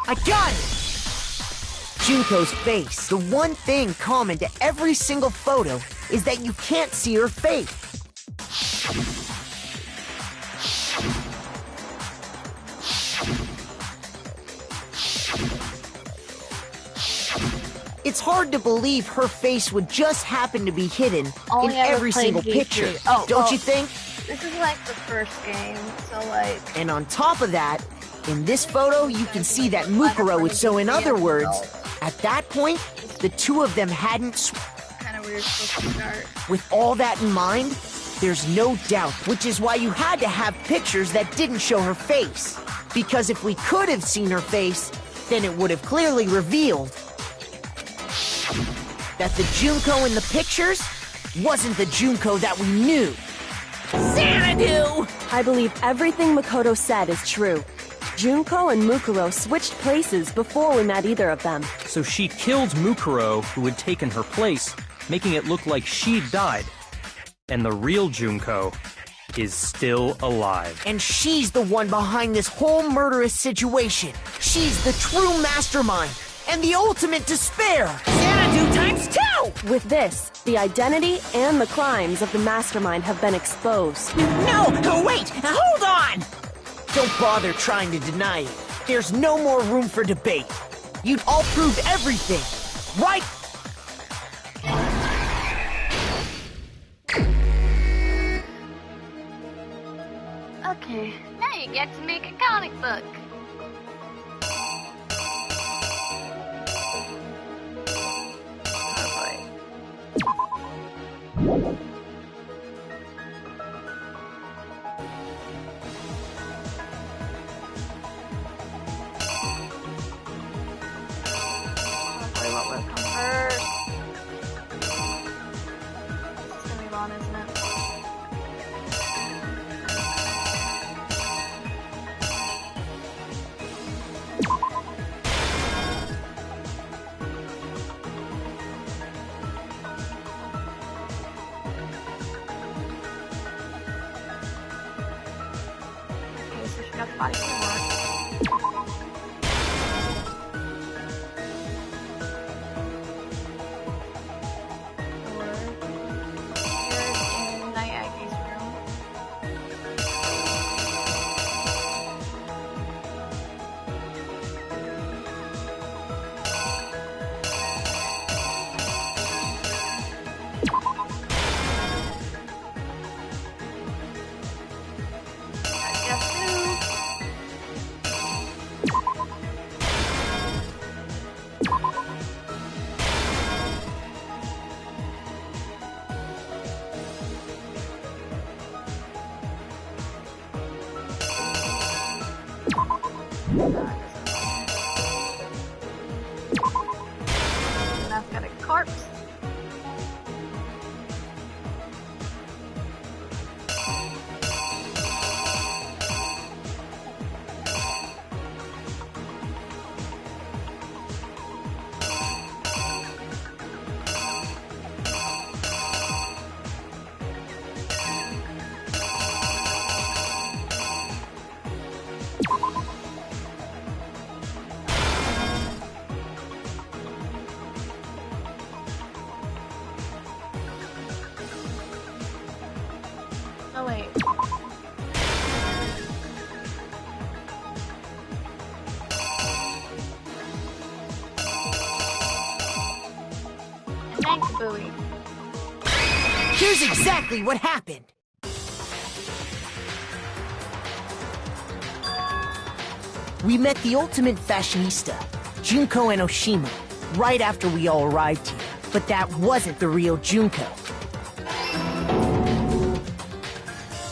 I got it! Junko's face. The one thing common to every single photo is that you can't see her face. It's hard to believe her face would just happen to be hidden Only in ever every played single Geek picture. Freak. Oh, Don't you think? This is like the first game, so like... And on top of that, in this photo, you can see that Mukuro is so in other words, at that point, the two of them hadn't... Kind of weird supposed to start. With all that in mind, there's no doubt, which is why you had to have pictures that didn't show her face. Because if we could have seen her face, then it would have clearly revealed that the Junko in the pictures wasn't the Junko that we knew. Xanadu! I believe everything Makoto said is true. Junko and Mukuro switched places before we met either of them. So she killed Mukuro, who had taken her place, making it look like she'd died. And the real Junko is still alive. And she's the one behind this whole murderous situation. She's the true mastermind and the ultimate despair. Xanadu times 2! With this, the identity and the crimes of the mastermind have been exposed. No, wait, hold on! Don't bother trying to deny it. There's no more room for debate. You'd all proved everything, right? Okay, now you get to make a comic book. What will come first? It's gonna be long, isn't it? Okay, so she got the body for Oh wait. Thanks, Bowie. Here's exactly what happened. We met the ultimate fashionista, Junko Enoshima, right after we all arrived here. But that wasn't the real Junko.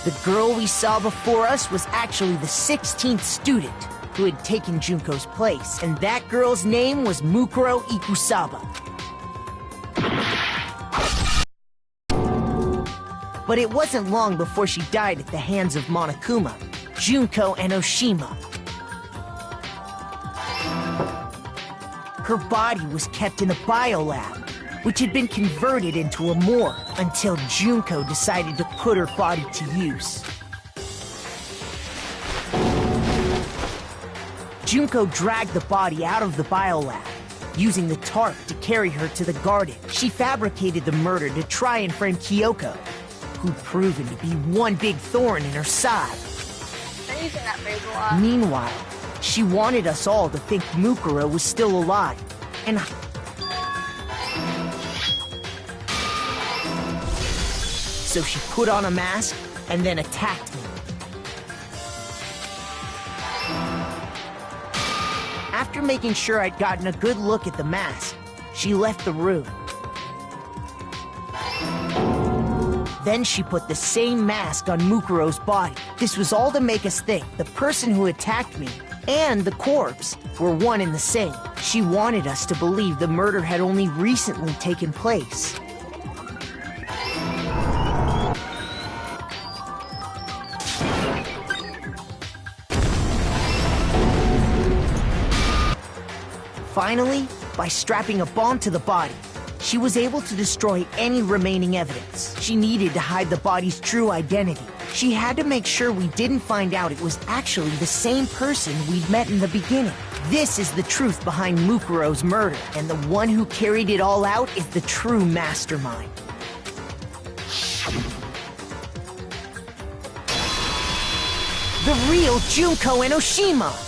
The girl we saw before us was actually the 16th student who had taken Junko's place, and that girl's name was Mukuro Ikusaba. But it wasn't long before she died at the hands of Monokuma, Junko Enoshima. Her body was kept in a biolab, which had been converted into a morgue until Junko decided to put her body to use. Junko dragged the body out of the biolab, using the tarp to carry her to the garden. She fabricated the murder to try and frame Kyoko, who'd proven to be one big thorn in her side. They're using that phrase a lot. Meanwhile, she wanted us all to think Mukuro was still alive, and so she put on a mask and then attacked me. After making sure I'd gotten a good look at the mask, she left the room. Then she put the same mask on Mukuro's body. This was all to make us think the person who attacked me and the corpse were one and the same. She wanted us to believe the murder had only recently taken place. Finally, by strapping a bomb to the body, she was able to destroy any remaining evidence. She needed to hide the body's true identity. She had to make sure we didn't find out it was actually the same person we'd met in the beginning. This is the truth behind Mukuro's murder, and the one who carried it all out is the true mastermind. The real Junko Enoshima!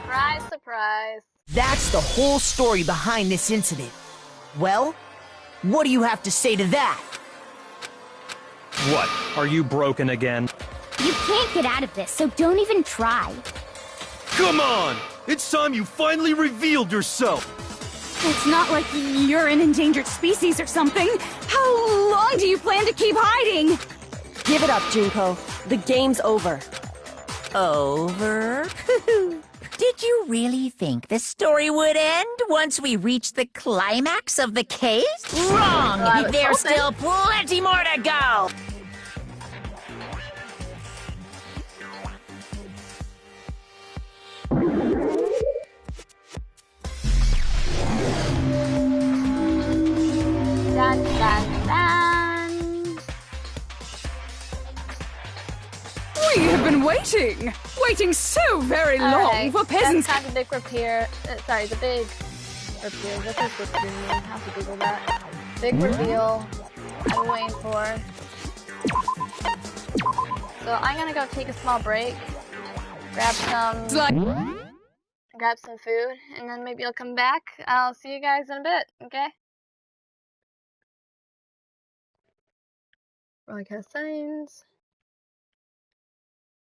Surprise, surprise. That's the whole story behind this incident. Well, what do you have to say to that? What? Are you broken again? You can't get out of this, so don't even try. Come on! It's time you finally revealed yourself! It's not like you're an endangered species or something. How long do you plan to keep hiding? Give it up, Junko. The game's over. Over? Did you really think the story would end once we reached the climax of the case? Wrong! There's still plenty more to go! Dun, dun, dun. We have been waiting! Waiting so very long Alright, for peasants. That's the big repair. Sorry, the big repair. What's that supposed to mean? I have to Google that. Big reveal. I'm waiting for. So I'm gonna go take a small break, grab some food, and then maybe I'll come back. I'll see you guys in a bit. Okay? Broadcast settings.